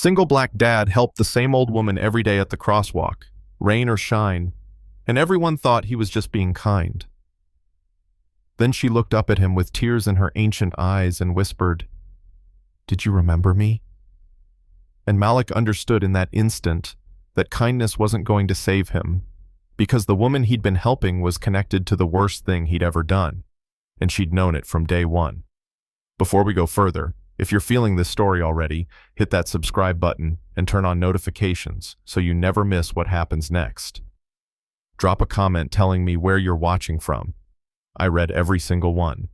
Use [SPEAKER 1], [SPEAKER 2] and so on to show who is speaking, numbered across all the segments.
[SPEAKER 1] Single black dad helped the same old woman every day at the crosswalk, rain or shine, and everyone thought he was just being kind. Then she looked up at him with tears in her ancient eyes and whispered, "Did you remember me?" And Malik understood in that instant that kindness wasn't going to save him, because the woman he'd been helping was connected to the worst thing he'd ever done, and she'd known it from day one. Before we go further, if you're feeling this story already, hit that subscribe button and turn on notifications so you never miss what happens next. Drop a comment telling me where you're watching from. I read every single one.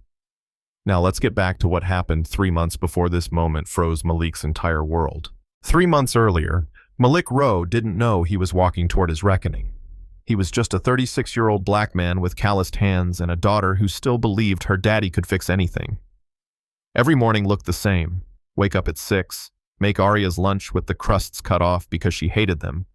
[SPEAKER 1] Now let's get back to what happened 3 months before this moment froze Malik's entire world. 3 months earlier, Malik Rowe didn't know he was walking toward his reckoning. He was just a 36-year-old black man with calloused hands and a daughter who still believed her daddy could fix anything. Every morning looked the same. Wake up at 6, make Aria's lunch with the crusts cut off because she hated them,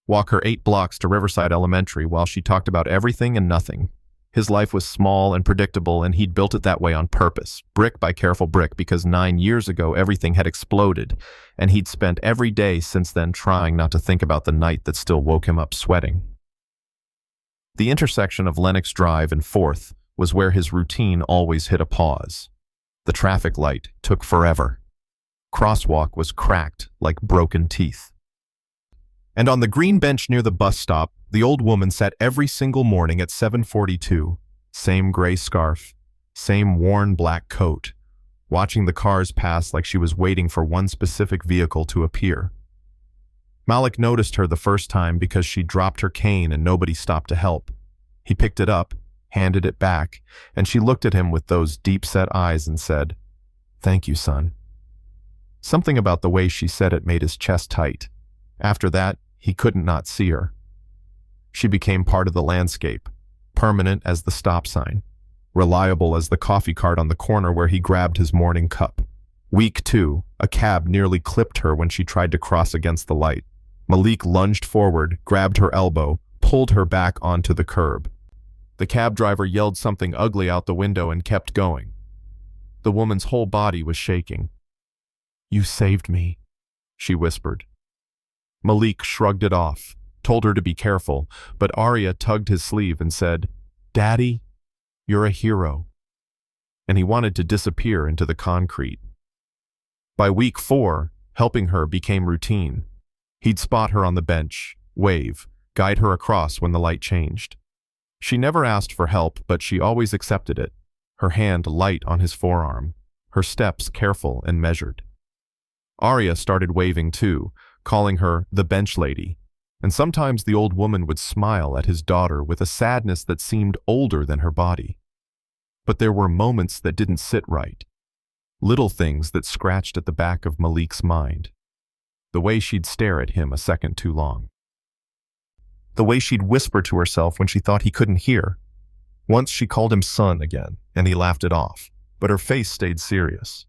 [SPEAKER 1] walk her 8 blocks to Riverside Elementary while she talked about everything and nothing. His life was small and predictable, and he'd built it that way on purpose, brick by careful brick, because 9 years ago everything had exploded, and he'd spent every day since then trying not to think about the night that still woke him up sweating. The intersection of Lenox Drive and 4th was where his routine always hit a pause. The traffic light took forever. Crosswalk was cracked like broken teeth. And on the green bench near the bus stop, the old woman sat every single morning at 7:42, same gray scarf, same worn black coat, watching the cars pass like she was waiting for one specific vehicle to appear. Malik noticed her the first time because she dropped her cane and nobody stopped to help. He picked it up, handed it back, and she looked at him with those deep-set eyes and said, "Thank you, son." Something about the way she said it made his chest tight. After that, he couldn't not see her. She became part of the landscape, permanent as the stop sign, reliable as the coffee cart on the corner where he grabbed his morning cup. Week 2, a cab nearly clipped her when she tried to cross against the light. Malik lunged forward, grabbed her elbow, pulled her back onto the curb. The cab driver yelled something ugly out the window and kept going. The woman's whole body was shaking. "You saved me," she whispered. Malik shrugged it off, told her to be careful, but Aria tugged his sleeve and said, "Daddy, you're a hero." And he wanted to disappear into the concrete. By week 4, helping her became routine. He'd spot her on the bench, wave, guide her across when the light changed. She never asked for help, but she always accepted it, her hand light on his forearm, her steps careful and measured. Aria started waving too, calling her the bench lady, and sometimes the old woman would smile at his daughter with a sadness that seemed older than her body. But there were moments that didn't sit right, little things that scratched at the back of Malik's mind. The way she'd stare at him a second too long. The way she'd whisper to herself when she thought he couldn't hear. Once she called him son again, and he laughed it off, but her face stayed serious.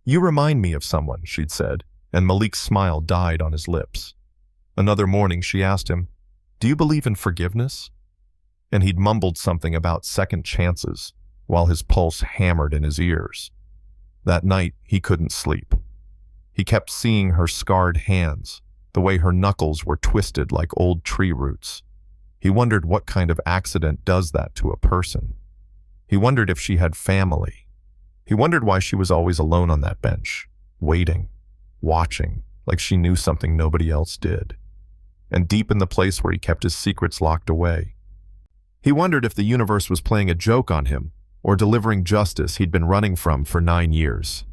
[SPEAKER 1] "You remind me of someone," she'd said, and Malik's smile died on his lips. Another morning she asked him, "Do you believe in forgiveness?" And he'd mumbled something about second chances, while his pulse hammered in his ears. That night he couldn't sleep. He kept seeing her scarred hands, the way her knuckles were twisted like old tree roots. He wondered what kind of accident does that to a person. He wondered if she had family. He wondered why she was always alone on that bench, waiting, watching, like she knew something nobody else did. And deep in the place where he kept his secrets locked away. He wondered if the universe was playing a joke on him, or delivering justice he'd been running from for 9 years.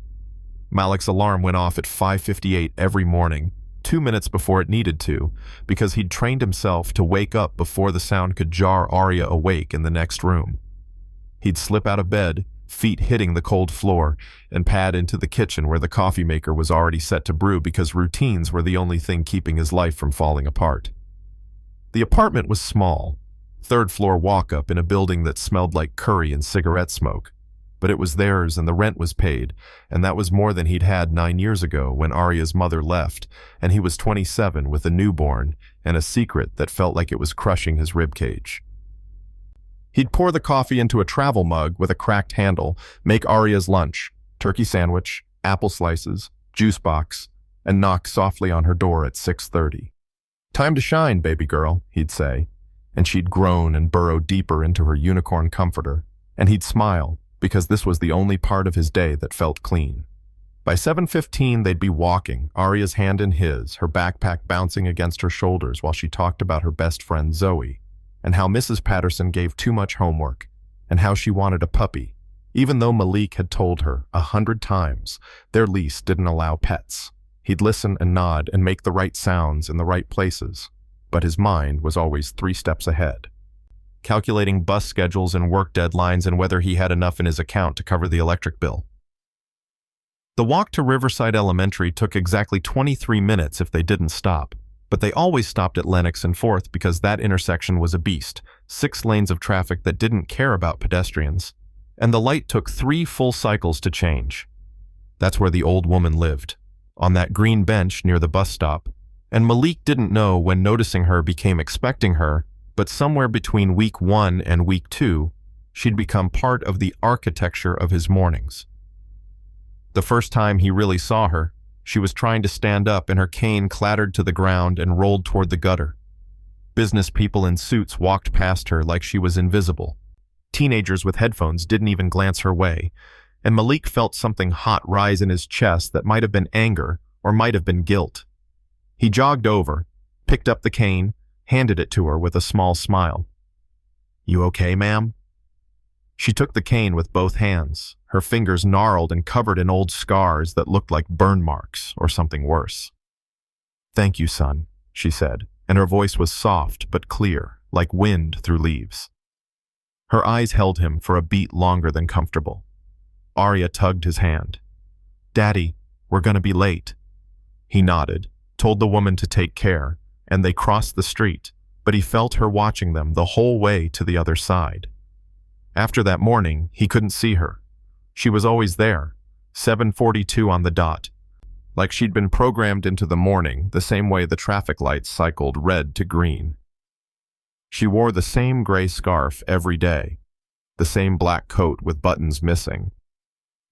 [SPEAKER 1] Malik's alarm went off at 5:58 every morning, 2 minutes before it needed to, because he'd trained himself to wake up before the sound could jar Aria awake in the next room. He'd slip out of bed, feet hitting the cold floor, and pad into the kitchen where the coffee maker was already set to brew because routines were the only thing keeping his life from falling apart. The apartment was small, 3rd-floor walk-up in a building that smelled like curry and cigarette smoke. But it was theirs and the rent was paid, and that was more than he'd had 9 years ago when Aria's mother left, and he was 27 with a newborn and a secret that felt like it was crushing his ribcage. He'd pour the coffee into a travel mug with a cracked handle, make Aria's lunch, turkey sandwich, apple slices, juice box, and knock softly on her door at 6:30. "Time to shine, baby girl," he'd say, and she'd groan and burrow deeper into her unicorn comforter, and he'd smile, because this was the only part of his day that felt clean. By 7:15, they'd be walking, Aria's hand in his, her backpack bouncing against her shoulders while she talked about her best friend Zoe, and how Mrs. Patterson gave too much homework, and how she wanted a puppy, even though Malik had told her 100 times their lease didn't allow pets. He'd listen and nod and make the right sounds in the right places, but his mind was always 3 steps ahead, calculating bus schedules and work deadlines and whether he had enough in his account to cover the electric bill. The walk to Riverside Elementary took exactly 23 minutes if they didn't stop, but they always stopped at Lenox and 4th because that intersection was a beast, 6 lanes of traffic that didn't care about pedestrians, and the light took 3 full cycles to change. That's where the old woman lived, on that green bench near the bus stop, and Malik didn't know when noticing her became expecting her, but somewhere between week 1 and week 2, she'd become part of the architecture of his mornings. The first time he really saw her, she was trying to stand up and her cane clattered to the ground and rolled toward the gutter. Business people in suits walked past her like she was invisible. Teenagers with headphones didn't even glance her way, and Malik felt something hot rise in his chest that might have been anger or might have been guilt. He jogged over, picked up the cane, handed it to her with a small smile. "You okay, ma'am?" She took the cane with both hands, her fingers gnarled and covered in old scars that looked like burn marks or something worse. "Thank you, son," she said, and her voice was soft but clear, like wind through leaves. Her eyes held him for a beat longer than comfortable. Aria tugged his hand. "Daddy, we're gonna be late." He nodded, told the woman to take care, and they crossed the street, but he felt her watching them the whole way to the other side. After that morning, he couldn't see her. She was always there, 7:42 on the dot, like she'd been programmed into the morning the same way the traffic lights cycled red to green. She wore the same gray scarf every day, the same black coat with buttons missing,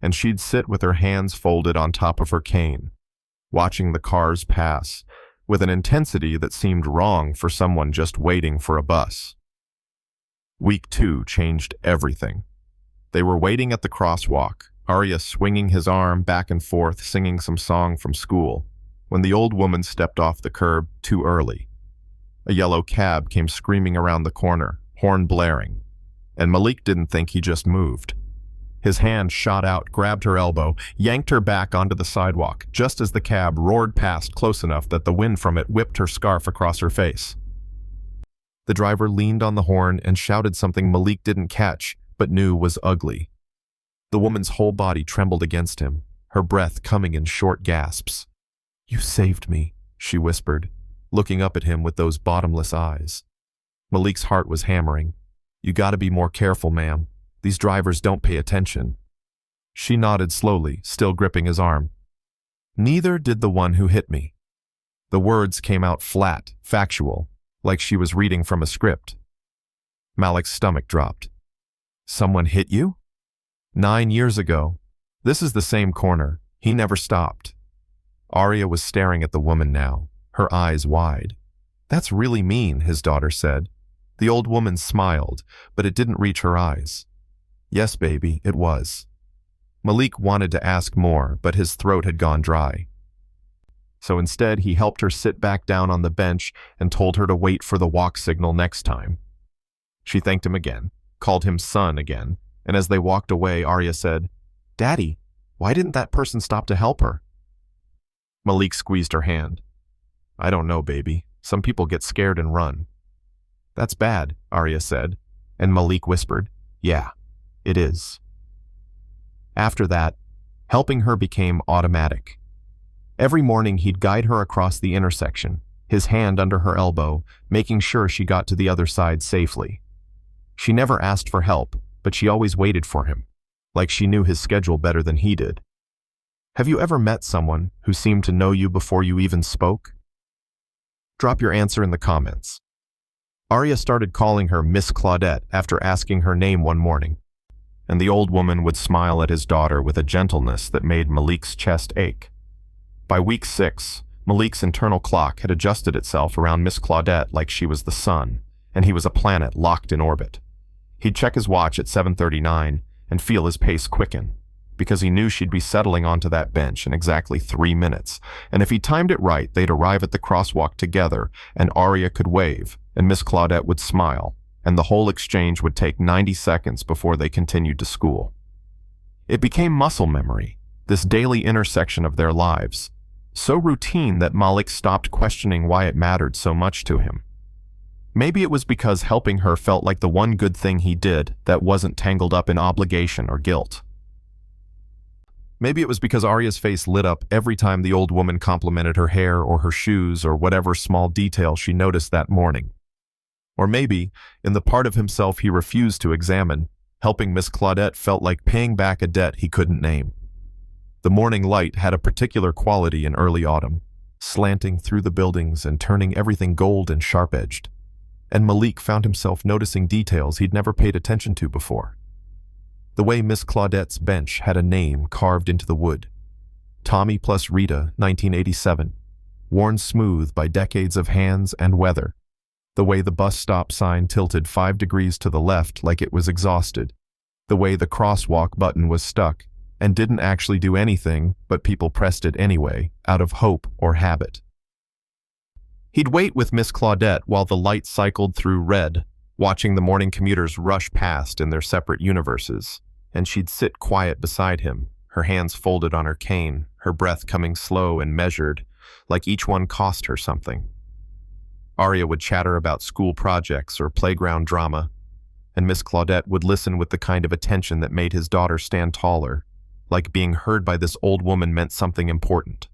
[SPEAKER 1] and she'd sit with her hands folded on top of her cane, watching the cars pass with an intensity that seemed wrong for someone just waiting for a bus. Week 2 changed everything. They were waiting at the crosswalk, Aria swinging his arm back and forth singing some song from school, when the old woman stepped off the curb too early. A yellow cab came screaming around the corner, horn blaring, and Malik didn't think he just moved. His hand shot out, grabbed her elbow, yanked her back onto the sidewalk, just as the cab roared past close enough that the wind from it whipped her scarf across her face. The driver leaned on the horn and shouted something Malik didn't catch, but knew was ugly. The woman's whole body trembled against him, her breath coming in short gasps. "You saved me," she whispered, looking up at him with those bottomless eyes. Malik's heart was hammering. "You gotta be more careful, ma'am. These drivers don't pay attention." She nodded slowly, still gripping his arm. "Neither did the one who hit me." The words came out flat, factual, like she was reading from a script. Malik's stomach dropped. "Someone hit you?" 9 years ago. This is the same corner. He never stopped." Aria was staring at the woman now, her eyes wide. "That's really mean," his daughter said. The old woman smiled, but it didn't reach her eyes. "Yes, baby, it was." Malik wanted to ask more, but his throat had gone dry. So instead, he helped her sit back down on the bench and told her to wait for the walk signal next time. She thanked him again, called him son again, and as they walked away, Aria said, "Daddy, why didn't that person stop to help her?" Malik squeezed her hand. "I don't know, baby. Some people get scared and run." "That's bad," Aria said, and Malik whispered, "Yeah, it is." After that, helping her became automatic. Every morning he'd guide her across the intersection, his hand under her elbow, making sure she got to the other side safely. She never asked for help, but she always waited for him, like she knew his schedule better than he did. Have you ever met someone who seemed to know you before you even spoke? Drop your answer in the comments. Aria started calling her Miss Claudette after asking her name one morning, and the old woman would smile at his daughter with a gentleness that made Malik's chest ache. By week 6, Malik's internal clock had adjusted itself around Miss Claudette like she was the sun, and he was a planet locked in orbit. He'd check his watch at 7:39 and feel his pace quicken, because he knew she'd be settling onto that bench in exactly 3 minutes, and if he timed it right, they'd arrive at the crosswalk together, and Arya could wave, and Miss Claudette would smile, and the whole exchange would take 90 seconds before they continued to school. It became muscle memory, this daily intersection of their lives, so routine that Malik stopped questioning why it mattered so much to him. Maybe it was because helping her felt like the one good thing he did that wasn't tangled up in obligation or guilt. Maybe it was because Arya's face lit up every time the old woman complimented her hair or her shoes or whatever small detail she noticed that morning. Or maybe, in the part of himself he refused to examine, helping Miss Claudette felt like paying back a debt he couldn't name. The morning light had a particular quality in early autumn, slanting through the buildings and turning everything gold and sharp-edged. And Malik found himself noticing details he'd never paid attention to before. The way Miss Claudette's bench had a name carved into the wood. Tommy plus Rita, 1987, worn smooth by decades of hands and weather. The way the bus stop sign tilted 5 degrees to the left like it was exhausted. The way the crosswalk button was stuck and didn't actually do anything, but people pressed it anyway, out of hope or habit. He'd wait with Miss Claudette while the light cycled through red, watching the morning commuters rush past in their separate universes, and she'd sit quiet beside him, her hands folded on her cane, her breath coming slow and measured, like each one cost her something. Arya would chatter about school projects or playground drama, and Miss Claudette would listen with the kind of attention that made his daughter stand taller, like being heard by this old woman meant something important.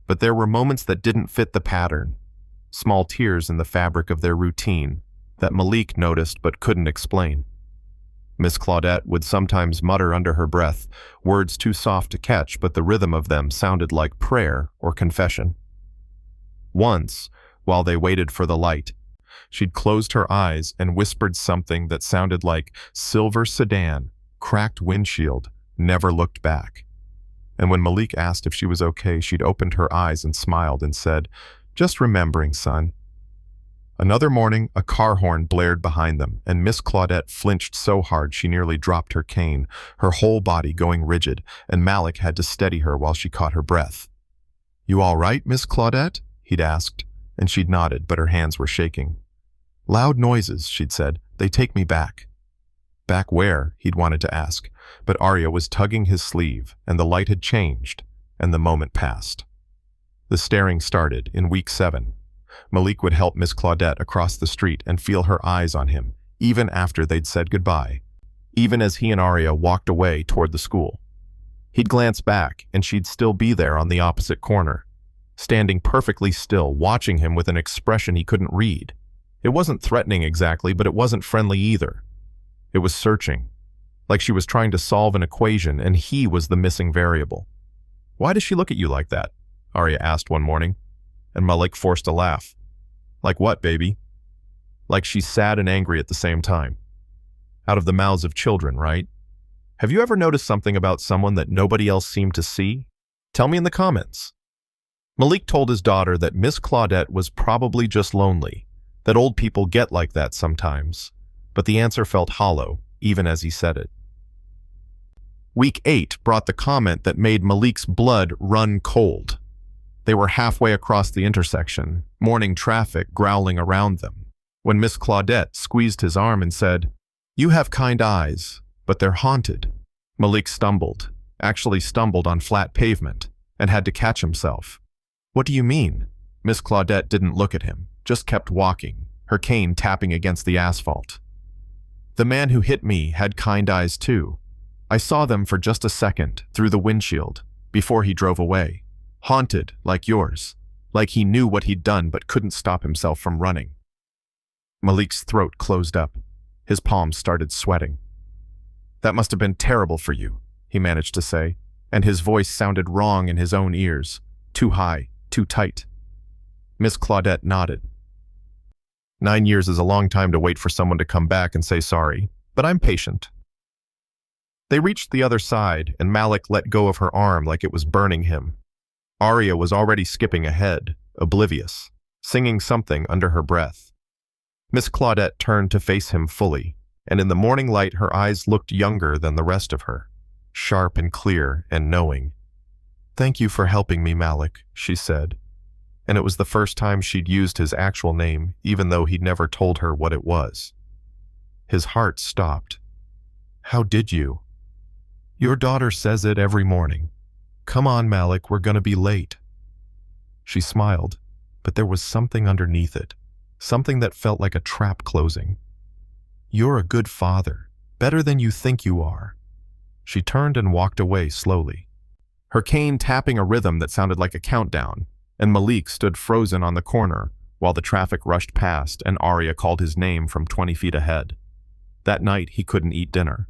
[SPEAKER 1] But there were moments that didn't fit the pattern, small tears in the fabric of their routine that Malik noticed but couldn't explain. Miss Claudette would sometimes mutter under her breath, words too soft to catch, but the rhythm of them sounded like prayer or confession. Once, while they waited for the light, she'd closed her eyes and whispered something that sounded like silver sedan, cracked windshield, never looked back. And when Malik asked if she was okay, she'd opened her eyes and smiled and said, "Just remembering, son." Another morning, a car horn blared behind them, and Miss Claudette flinched so hard she nearly dropped her cane, her whole body going rigid, and Malik had to steady her while she caught her breath. "You all right, Miss Claudette?" he'd asked, and she'd nodded, but her hands were shaking. "Loud noises," she'd said. "They take me back." Back where? He'd wanted to ask, but Arya was tugging his sleeve, and the light had changed, and the moment passed. The staring started in week 7. Malik would help Miss Claudette across the street and feel her eyes on him, even after they'd said goodbye, even as he and Arya walked away toward the school. He'd glance back, and she'd still be there on the opposite corner, standing perfectly still, watching him with an expression he couldn't read. It wasn't threatening exactly, but it wasn't friendly either. It was searching, like she was trying to solve an equation and he was the missing variable. "Why does she look at you like that?" Arya asked one morning, and Malik forced a laugh. "Like what, baby?" "Like she's sad and angry at the same time. Out of the mouths of children, right? Have you ever noticed something about someone that nobody else seemed to see? Tell me in the comments." Malik told his daughter that Miss Claudette was probably just lonely, that old people get like that sometimes, but the answer felt hollow, even as he said it. Week 8 brought the comment that made Malik's blood run cold. They were halfway across the intersection, morning traffic growling around them, when Miss Claudette squeezed his arm and said, "You have kind eyes, but they're haunted." Malik stumbled, actually stumbled on flat pavement, and had to catch himself. "What do you mean?" Miss Claudette didn't look at him, just kept walking, her cane tapping against the asphalt. "The man who hit me had kind eyes too. I saw them for just a second, through the windshield, before he drove away. Haunted, like yours. Like he knew what he'd done but couldn't stop himself from running." Malik's throat closed up. His palms started sweating. "That must have been terrible for you," he managed to say, and his voice sounded wrong in his own ears. Too high, too tight. Miss Claudette nodded. 9 years is a long time to wait for someone to come back and say sorry, but I'm patient." They reached the other side, and Malik let go of her arm like it was burning him. Arya was already skipping ahead, oblivious, singing something under her breath. Miss Claudette turned to face him fully, and in the morning light her eyes looked younger than the rest of her, sharp and clear and knowing. "Thank you for helping me, Malik," she said, and it was the first time she'd used his actual name, even though he'd never told her what it was. His heart stopped. "How did you?" "Your daughter says it every morning. Come on, Malik, we're gonna be late." She smiled, but there was something underneath it, something that felt like a trap closing. "You're a good father, better than you think you are." She turned and walked away slowly, her cane tapping a rhythm that sounded like a countdown, and Malik stood frozen on the corner while the traffic rushed past and Arya called his name from 20 feet ahead. That night, he couldn't eat dinner.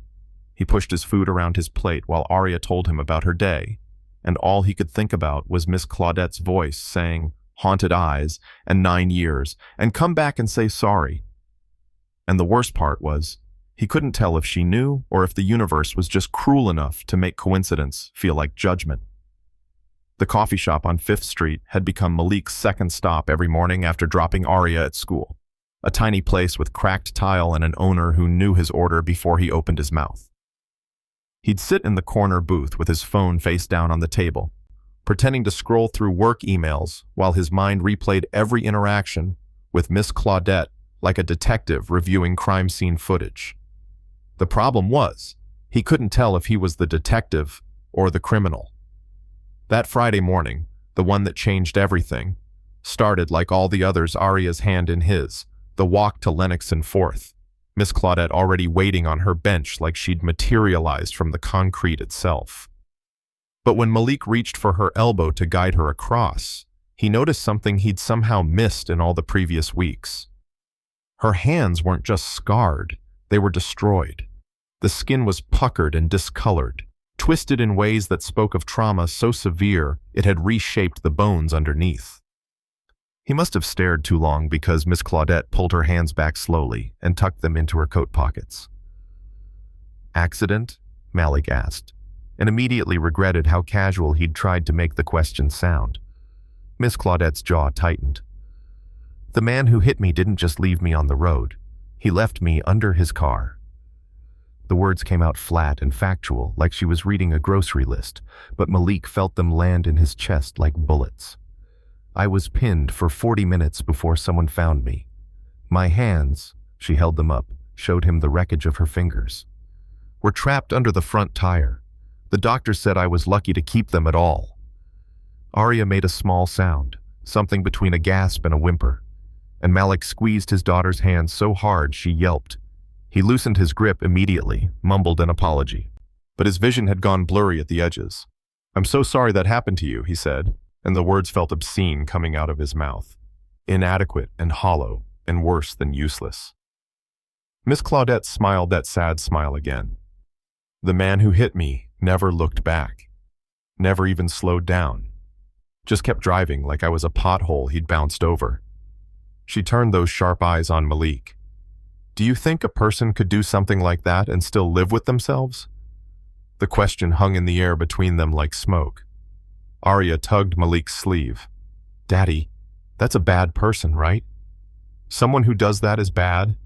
[SPEAKER 1] He pushed his food around his plate while Arya told him about her day, and all he could think about was Miss Claudette's voice saying, "Haunted eyes," and 9 years, and come back and say sorry. And the worst part was, he couldn't tell if she knew or if the universe was just cruel enough to make coincidence feel like judgment. The coffee shop on 5th Street had become Malik's second stop every morning after dropping Arya at school, a tiny place with cracked tile and an owner who knew his order before he opened his mouth. He'd sit in the corner booth with his phone face down on the table, pretending to scroll through work emails while his mind replayed every interaction with Miss Claudette like a detective reviewing crime scene footage. The problem was, he couldn't tell if he was the detective or the criminal. That Friday morning, the one that changed everything, started like all the others, Arya's hand in his, the walk to Lennox and 4th. Miss Claudette already waiting on her bench like she'd materialized from the concrete itself. But when Malik reached for her elbow to guide her across, he noticed something he'd somehow missed in all the previous weeks. Her hands weren't just scarred, they were destroyed. The skin was puckered and discolored, twisted in ways that spoke of trauma so severe it had reshaped the bones underneath. He must have stared too long because Miss Claudette pulled her hands back slowly and tucked them into her coat pockets. "Accident?" Malik asked, and immediately regretted how casual he'd tried to make the question sound. Miss Claudette's jaw tightened. "The man who hit me didn't just leave me on the road. He left me under his car." The words came out flat and factual, like she was reading a grocery list, but Malik felt them land in his chest like bullets. "I was pinned for 40 minutes before someone found me. My hands," she held them up, showed him the wreckage of her fingers, "were trapped under the front tire. The doctor said I was lucky to keep them at all." Arya made a small sound, something between a gasp and a whimper, and Malik squeezed his daughter's hand so hard she yelped. He loosened his grip immediately, mumbled an apology, but his vision had gone blurry at the edges. "I'm so sorry that happened to you," he said, and the words felt obscene coming out of his mouth. Inadequate and hollow, and worse than useless. Miss Claudette smiled that sad smile again. "The man who hit me never looked back. Never even slowed down. Just kept driving like I was a pothole he'd bounced over." She turned those sharp eyes on Malik. "Do you think a person could do something like that and still live with themselves?" The question hung in the air between them like smoke. Arya tugged Malik's sleeve. "Daddy, that's a bad person, right? Someone who does that is bad?"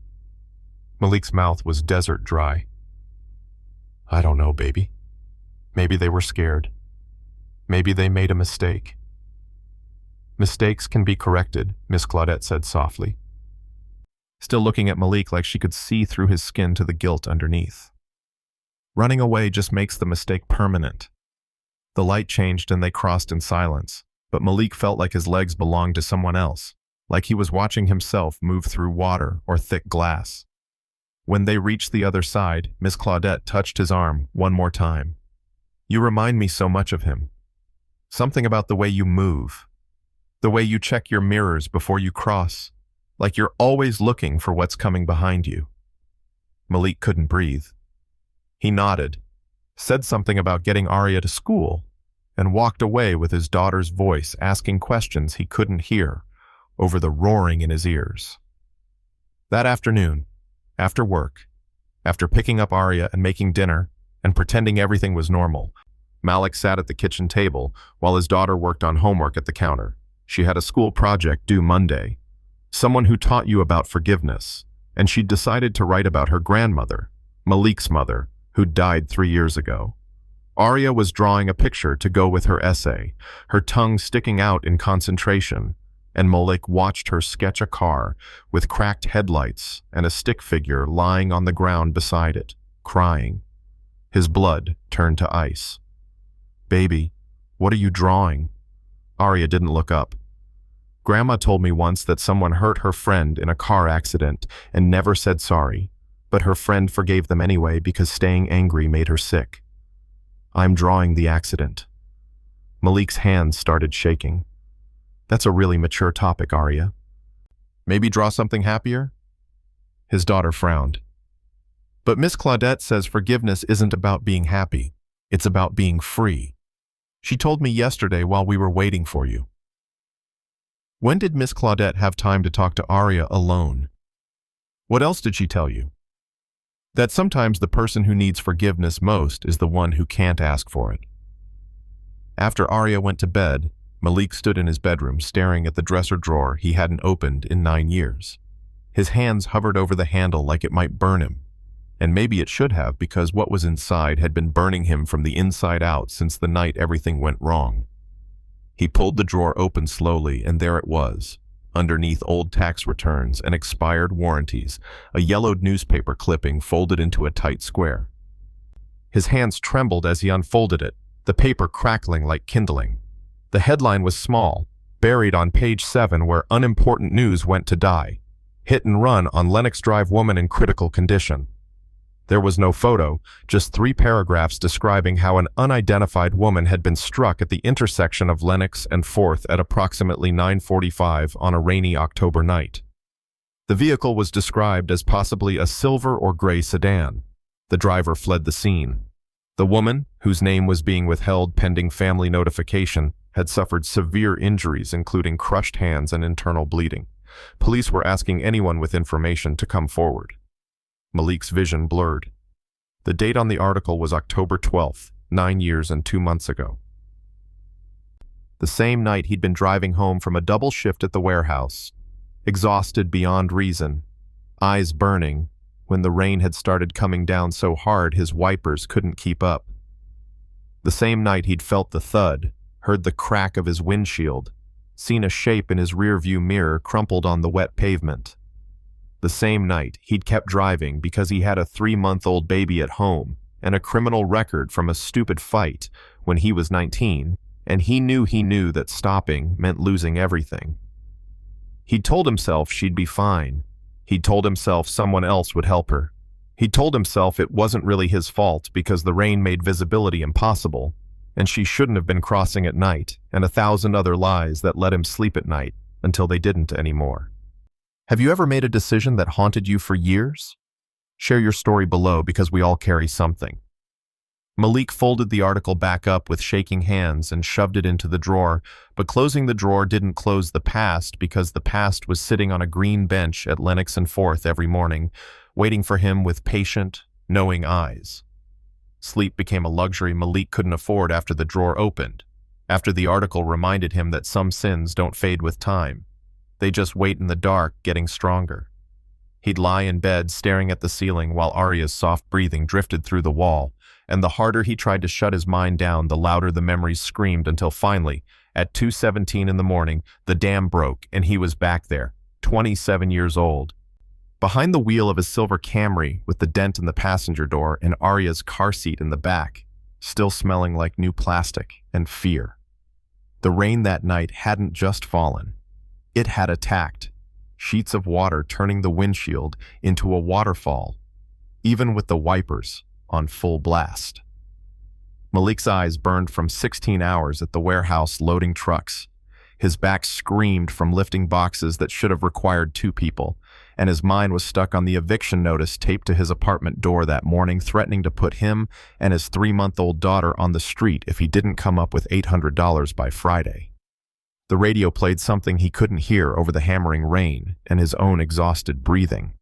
[SPEAKER 1] Malik's mouth was desert dry. "I don't know, baby. Maybe they were scared. Maybe they made a mistake." "Mistakes can be corrected," Miss Claudette said softly, still looking at Malik like she could see through his skin to the guilt underneath. "Running away just makes the mistake permanent." The light changed and they crossed in silence, but Malik felt like his legs belonged to someone else, like he was watching himself move through water or thick glass. When they reached the other side, Miss Claudette touched his arm one more time. "You remind me so much of him. Something about the way you move, the way you check your mirrors before you cross, like you're always looking for what's coming behind you." Malik couldn't breathe. He nodded, said something about getting Arya to school, and walked away with his daughter's voice asking questions he couldn't hear over the roaring in his ears. That afternoon, after work, after picking up Arya and making dinner and pretending everything was normal, Malik sat at the kitchen table while his daughter worked on homework at the counter. She had a school project due Monday. Someone who taught you about forgiveness, and she'd decided to write about her grandmother, Malik's mother, who died 3 years ago. Arya was drawing a picture to go with her essay, her tongue sticking out in concentration, and Malik watched her sketch a car with cracked headlights and a stick figure lying on the ground beside it, crying. His blood turned to ice. "Baby, what are you drawing?" Arya didn't look up. "Grandma told me once that someone hurt her friend in a car accident and never said sorry, but her friend forgave them anyway because staying angry made her sick. I'm drawing the accident." Malik's hands started shaking. "That's a really mature topic, Arya. Maybe draw something happier?" His daughter frowned. "But Miss Claudette says forgiveness isn't about being happy. It's about being free. She told me yesterday while we were waiting for you." When did Miss Claudette have time to talk to Arya alone? What else did she tell you? That sometimes the person who needs forgiveness most is the one who can't ask for it. After Arya went to bed, Malik stood in his bedroom staring at the dresser drawer he hadn't opened in 9 years. His hands hovered over the handle like it might burn him. And maybe it should have, because what was inside had been burning him from the inside out since the night everything went wrong. He pulled the drawer open slowly, and there it was. Underneath old tax returns and expired warranties, a yellowed newspaper clipping folded into a tight square. His hands trembled as he unfolded it, the paper crackling like kindling. The headline was small, buried on page 7 where unimportant news went to die. Hit and run on Lennox Drive woman in critical condition. There was no photo, just 3 paragraphs describing how an unidentified woman had been struck at the intersection of Lennox and 4th at approximately 9:45 on a rainy October night. The vehicle was described as possibly a silver or gray sedan. The driver fled the scene. The woman, whose name was being withheld pending family notification, had suffered severe injuries including crushed hands and internal bleeding. Police were asking anyone with information to come forward. Malik's vision blurred. The date on the article was October 12th, 9 years and 2 months ago. The same night he'd been driving home from a double shift at the warehouse, exhausted beyond reason, eyes burning, when the rain had started coming down so hard his wipers couldn't keep up. The same night he'd felt the thud, heard the crack of his windshield, seen a shape in his rearview mirror crumpled on the wet pavement. The same night he'd kept driving because he had a 3-month-old baby at home and a criminal record from a stupid fight when he was 19, and he knew that stopping meant losing everything. He'd told himself she'd be fine. He'd told himself someone else would help her. He'd told himself it wasn't really his fault because the rain made visibility impossible, and she shouldn't have been crossing at night, and 1,000 other lies that let him sleep at night until they didn't anymore. Have you ever made a decision that haunted you for years? Share your story below because we all carry something. Malik folded the article back up with shaking hands and shoved it into the drawer, but closing the drawer didn't close the past because the past was sitting on a green bench at Lennox and 4th every morning, waiting for him with patient, knowing eyes. Sleep became a luxury Malik couldn't afford after the drawer opened, after the article reminded him that some sins don't fade with time. They just wait in the dark, getting stronger. He'd lie in bed staring at the ceiling while Arya's soft breathing drifted through the wall, and the harder he tried to shut his mind down, the louder the memories screamed until finally, at 2:17 in the morning, the dam broke and he was back there, 27 years old. Behind the wheel of his silver Camry with the dent in the passenger door and Arya's car seat in the back, still smelling like new plastic and fear. The rain that night hadn't just fallen. It had attacked, sheets of water turning the windshield into a waterfall, even with the wipers on full blast. Malik's eyes burned from 16 hours at the warehouse loading trucks. His back screamed from lifting boxes that should have required 2 people, and his mind was stuck on the eviction notice taped to his apartment door that morning, threatening to put him and his 3-month-old daughter on the street if he didn't come up with $800 by Friday. The radio played something he couldn't hear over the hammering rain and his own exhausted breathing.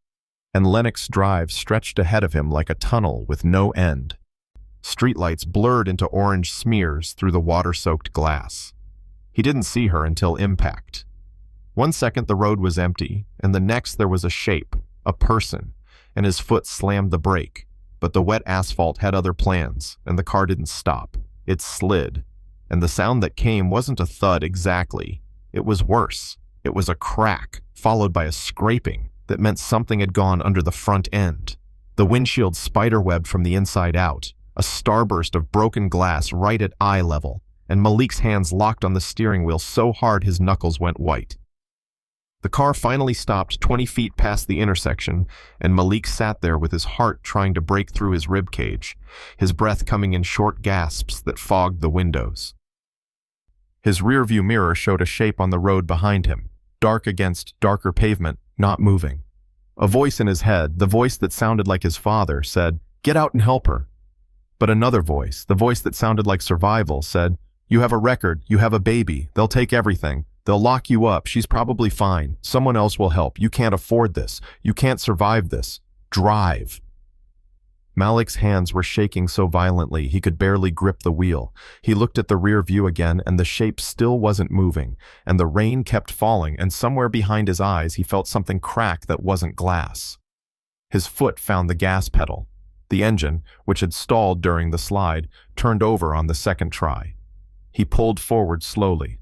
[SPEAKER 1] And Lennox Drive stretched ahead of him like a tunnel with no end. Streetlights blurred into orange smears through the water-soaked glass. He didn't see her until impact. 1 second the road was empty, and the next there was a shape, a person, and his foot slammed the brake. But the wet asphalt had other plans, and the car didn't stop. It slid, and the sound that came wasn't a thud exactly. It was worse. It was a crack, followed by a scraping that meant something had gone under the front end. The windshield spiderwebbed from the inside out, a starburst of broken glass right at eye level, and Malik's hands locked on the steering wheel so hard his knuckles went white. The car finally stopped 20 feet past the intersection, and Malik sat there with his heart trying to break through his ribcage, his breath coming in short gasps that fogged the windows. His rearview mirror showed a shape on the road behind him, dark against darker pavement, not moving. A voice in his head, the voice that sounded like his father, said, "Get out and help her." But another voice, the voice that sounded like survival, said, "You have a record, you have a baby, they'll take everything. They'll lock you up, she's probably fine. Someone else will help. You can't afford this. You can't survive this. Drive." Malik's hands were shaking so violently he could barely grip the wheel. He looked at the rear view again, and the shape still wasn't moving, and the rain kept falling, and somewhere behind his eyes he felt something crack that wasn't glass. His foot found the gas pedal. The engine, which had stalled during the slide, turned over on the second try. He pulled forward slowly,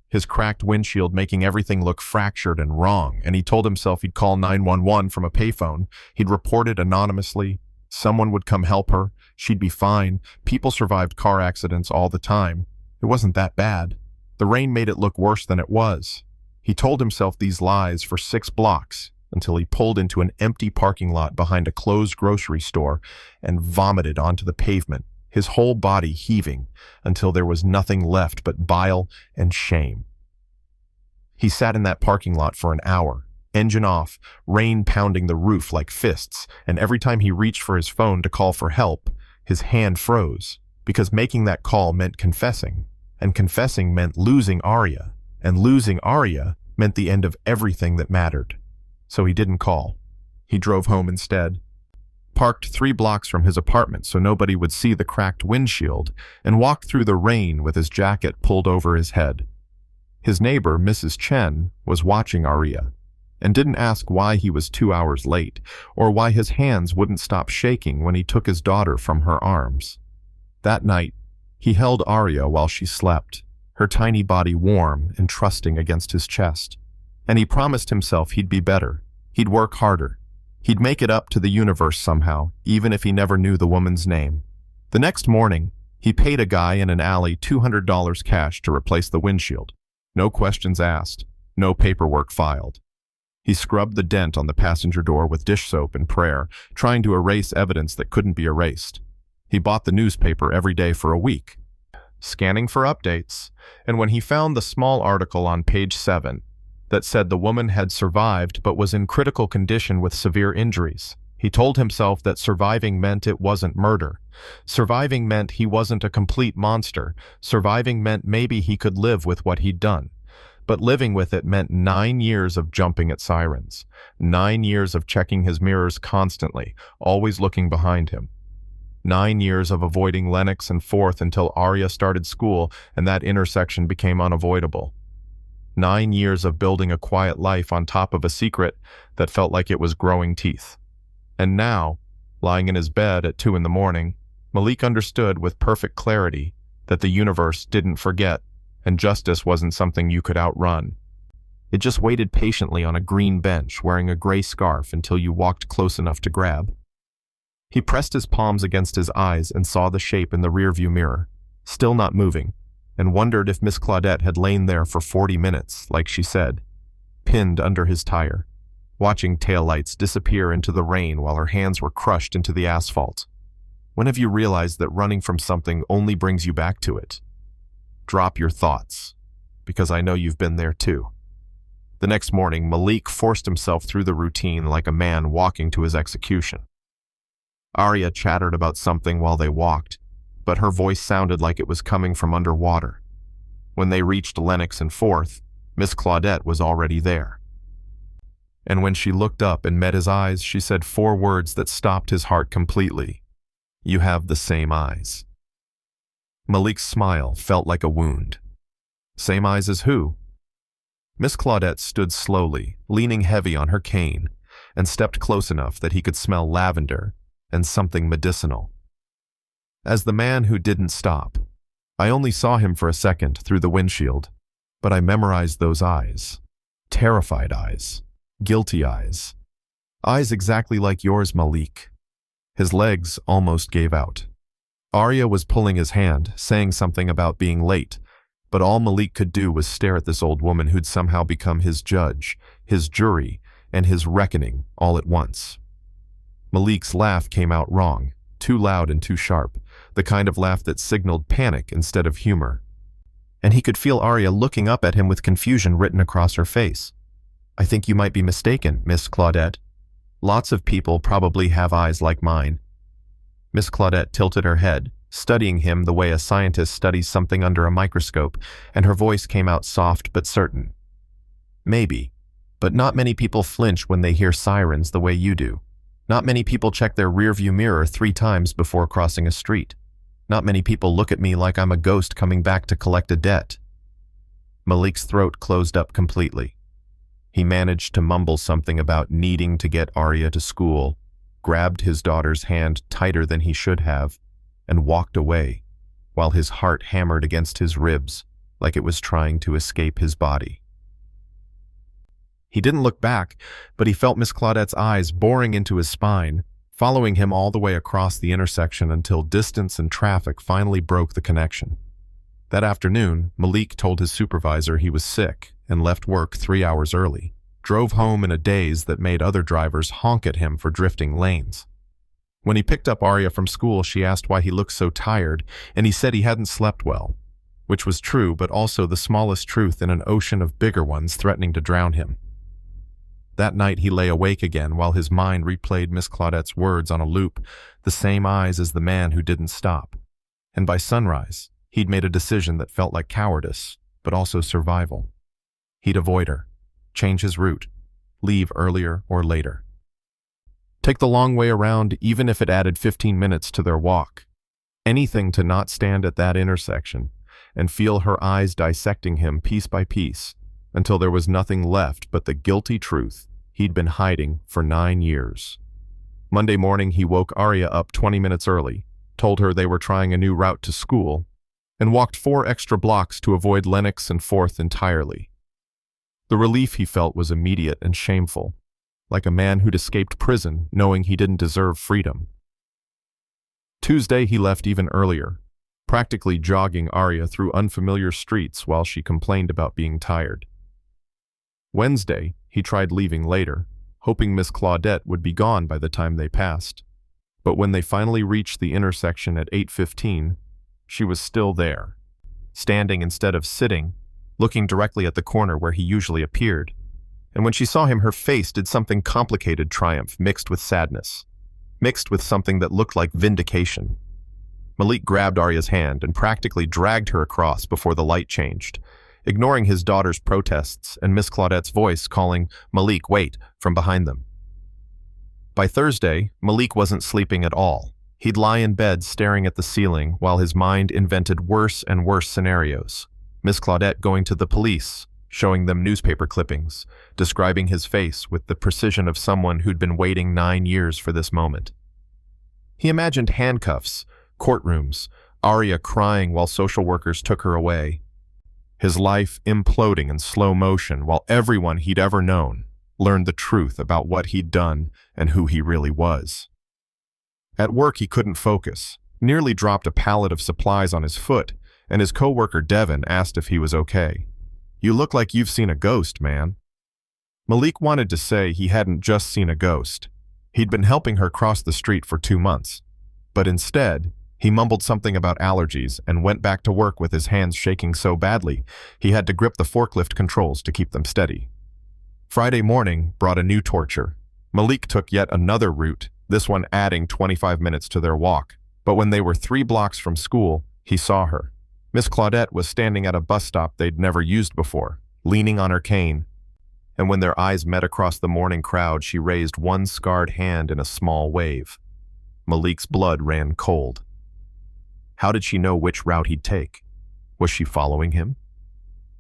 [SPEAKER 1] his cracked windshield making everything look fractured and wrong, and he told himself he'd call 911 from a payphone. He'd report it anonymously. Someone would come help her. She'd be fine. People survived car accidents all the time. It wasn't that bad. The rain made it look worse than it was. He told himself these lies for 6 blocks until he pulled into an empty parking lot behind a closed grocery store and vomited onto the pavement, his whole body heaving until there was nothing left but bile and shame. He sat in that parking lot for an hour, engine off, rain pounding the roof like fists, and every time he reached for his phone to call for help, his hand froze, because making that call meant confessing, and confessing meant losing Arya, and losing Arya meant the end of everything that mattered. So he didn't call. He drove home instead, parked 3 blocks from his apartment so nobody would see the cracked windshield, and walked through the rain with his jacket pulled over his head. His neighbor, Mrs. Chen, was watching Arya, and didn't ask why he was 2 hours late, or why his hands wouldn't stop shaking when he took his daughter from her arms. That night, he held Arya while she slept, her tiny body warm and trusting against his chest. And he promised himself he'd be better, he'd work harder, he'd make it up to the universe somehow, even if he never knew the woman's name. The next morning, he paid a guy in an alley $200 cash to replace the windshield. No questions asked, no paperwork filed. He scrubbed the dent on the passenger door with dish soap and prayer, trying to erase evidence that couldn't be erased. He bought the newspaper every day for a week, scanning for updates, and when he found the small article on page 7 that said the woman had survived but was in critical condition with severe injuries, he told himself that surviving meant it wasn't murder. Surviving meant he wasn't a complete monster. Surviving meant maybe he could live with what he'd done. But living with it meant 9 years of jumping at sirens, 9 years of checking his mirrors constantly, always looking behind him. 9 years of avoiding Lennox and Forth until Arya started school and that intersection became unavoidable. 9 years of building a quiet life on top of a secret that felt like it was growing teeth. And now, lying in his bed at 2 a.m, Malik understood with perfect clarity that the universe didn't forget, and justice wasn't something you could outrun. It just waited patiently on a green bench wearing a gray scarf until you walked close enough to grab. He pressed his palms against his eyes and saw the shape in the rearview mirror, still not moving, and wondered if Miss Claudette had lain there for 40 minutes, like she said, pinned under his tire, watching taillights disappear into the rain while her hands were crushed into the asphalt. When have you realized that running from something only brings you back to it? Drop your thoughts, because I know you've been there too. The next morning, Malik forced himself through the routine like a man walking to his execution. Arya chattered about something while they walked, but her voice sounded like it was coming from underwater. When they reached Lennox and Forth, Miss Claudette was already there. And when she looked up and met his eyes, she said 4 words that stopped his heart completely. You have the same eyes." Malik's smile felt like a wound. Same eyes as who? Miss Claudette stood slowly, leaning heavy on her cane, and stepped close enough that he could smell lavender and something medicinal. As the man who didn't stop, I only saw him for a second through the windshield, but I memorized those eyes. Terrified eyes. Guilty eyes. Eyes exactly like yours, Malik. His legs almost gave out. Arya was pulling his hand, saying something about being late, but all Malik could do was stare at this old woman who'd somehow become his judge, his jury, and his reckoning all at once. Malik's laugh came out wrong, too loud and too sharp, the kind of laugh that signaled panic instead of humor. And he could feel Arya looking up at him with confusion written across her face. "I think you might be mistaken, Miss Claudette. Lots of people probably have eyes like mine." Miss Claudette tilted her head, studying him the way a scientist studies something under a microscope, and her voice came out soft but certain. "Maybe, but not many people flinch when they hear sirens the way you do. Not many people check their rearview mirror 3 times before crossing a street. Not many people look at me like I'm a ghost coming back to collect a debt." Malik's throat closed up completely. He managed to mumble something about needing to get Arya to school, grabbed his daughter's hand tighter than he should have, and walked away, while his heart hammered against his ribs like it was trying to escape his body. He didn't look back, but he felt Miss Claudette's eyes boring into his spine, following him all the way across the intersection until distance and traffic finally broke the connection. That afternoon, Malik told his supervisor he was sick and left work 3 hours early, drove home in a daze that made other drivers honk at him for drifting lanes. When he picked up Arya from school, she asked why he looked so tired, and he said he hadn't slept well, which was true, but also the smallest truth in an ocean of bigger ones threatening to drown him. That night he lay awake again while his mind replayed Miss Claudette's words on a loop, the same eyes as the man who didn't stop. And by sunrise, he'd made a decision that felt like cowardice, but also survival. He'd avoid her, change his route, leave earlier or later. Take the long way around even if it added 15 minutes to their walk. Anything to not stand at that intersection and feel her eyes dissecting him piece by piece until there was nothing left but the guilty truth he'd been hiding for 9 years. Monday morning he woke Arya up 20 minutes early, told her they were trying a new route to school, and walked 4 extra blocks to avoid Lenox and 4th entirely. The relief he felt was immediate and shameful, like a man who'd escaped prison knowing he didn't deserve freedom. Tuesday he left even earlier, practically jogging Arya through unfamiliar streets while she complained about being tired. Wednesday, he tried leaving later, hoping Miss Claudette would be gone by the time they passed. But when they finally reached the intersection at 8:15, she was still there, standing instead of sitting, looking directly at the corner where he usually appeared. And when she saw him, her face did something complicated triumph mixed with sadness, mixed with something that looked like vindication. Malik grabbed Arya's hand and practically dragged her across before the light changed, ignoring his daughter's protests and Miss Claudette's voice calling, "Malik, wait," from behind them. By Thursday, Malik wasn't sleeping at all. He'd lie in bed staring at the ceiling while his mind invented worse and worse scenarios. Miss Claudette going to the police, showing them newspaper clippings, describing his face with the precision of someone who'd been waiting 9 years for this moment. He imagined handcuffs, courtrooms, Arya crying while social workers took her away. His life imploding in slow motion while everyone he'd ever known learned the truth about what he'd done and who he really was. At work he couldn't focus, nearly dropped a pallet of supplies on his foot, and his coworker Devin asked if he was okay. "You look like you've seen a ghost, man." Malik wanted to say he hadn't just seen a ghost. He'd been helping her cross the street for 2 months. But instead, he mumbled something about allergies and went back to work with his hands shaking so badly he had to grip the forklift controls to keep them steady. Friday morning brought a new torture. Malik took yet another route, this one adding 25 minutes to their walk. But when they were 3 blocks from school, he saw her. Miss Claudette was standing at a bus stop they'd never used before, leaning on her cane. And when their eyes met across the morning crowd, she raised one scarred hand in a small wave. Malik's blood ran cold. How did she know which route he'd take? Was she following him?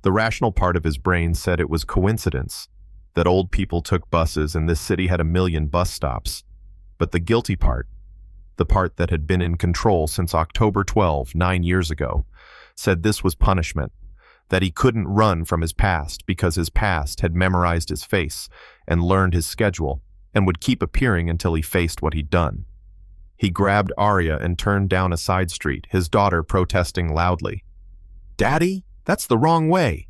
[SPEAKER 1] The rational part of his brain said it was coincidence, that old people took buses and this city had a million bus stops. But the guilty part, the part that had been in control since October 12, 9 years ago, said this was punishment, that he couldn't run from his past because his past had memorized his face and learned his schedule and would keep appearing until he faced what he'd done. He grabbed Arya and turned down a side street, his daughter protesting loudly. "Daddy, that's the wrong way."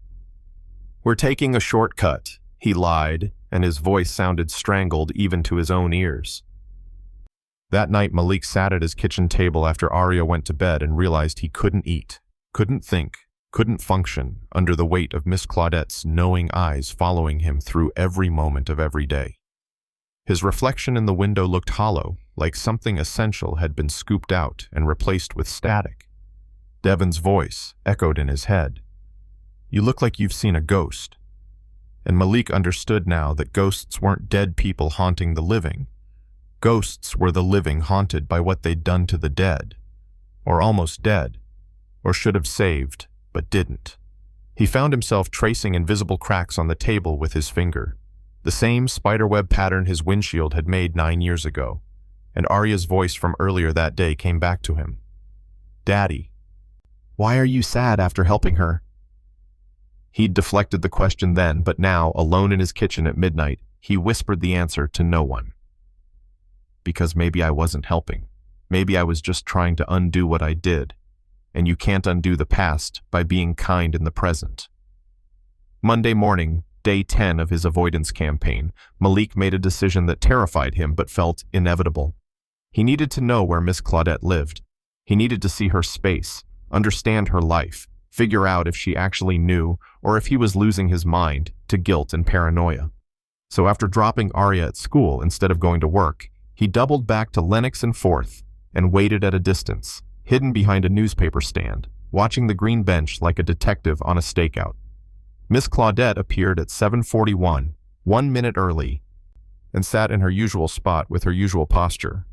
[SPEAKER 1] "We're taking a shortcut," he lied, and his voice sounded strangled even to his own ears. That night, Malik sat at his kitchen table after Arya went to bed and realized he couldn't eat, couldn't think, couldn't function under the weight of Miss Claudette's knowing eyes following him through every moment of every day. His reflection in the window looked hollow, like something essential had been scooped out and replaced with static. Devon's voice echoed in his head. "You look like you've seen a ghost." And Malik understood now that ghosts weren't dead people haunting the living. Ghosts were the living haunted by what they'd done to the dead, or almost dead, or should have saved, but didn't. He found himself tracing invisible cracks on the table with his finger, the same spiderweb pattern his windshield had made 9 years ago, and Arya's voice from earlier that day came back to him. "Daddy, why are you sad after helping her?" He'd deflected the question then, but now, alone in his kitchen at midnight, he whispered the answer to no one. "Because maybe I wasn't helping. Maybe I was just trying to undo what I did, and you can't undo the past by being kind in the present." Monday morning, day 10 of his avoidance campaign, Malik made a decision that terrified him but felt inevitable. He needed to know where Miss Claudette lived. He needed to see her space, understand her life, figure out if she actually knew or if he was losing his mind to guilt and paranoia. So after dropping Arya at school instead of going to work, he doubled back to Lenox and 4th and waited at a distance, hidden behind a newspaper stand, watching the green bench like a detective on a stakeout. Miss Claudette appeared at 7:41, 1 minute early, and sat in her usual spot with her usual posture.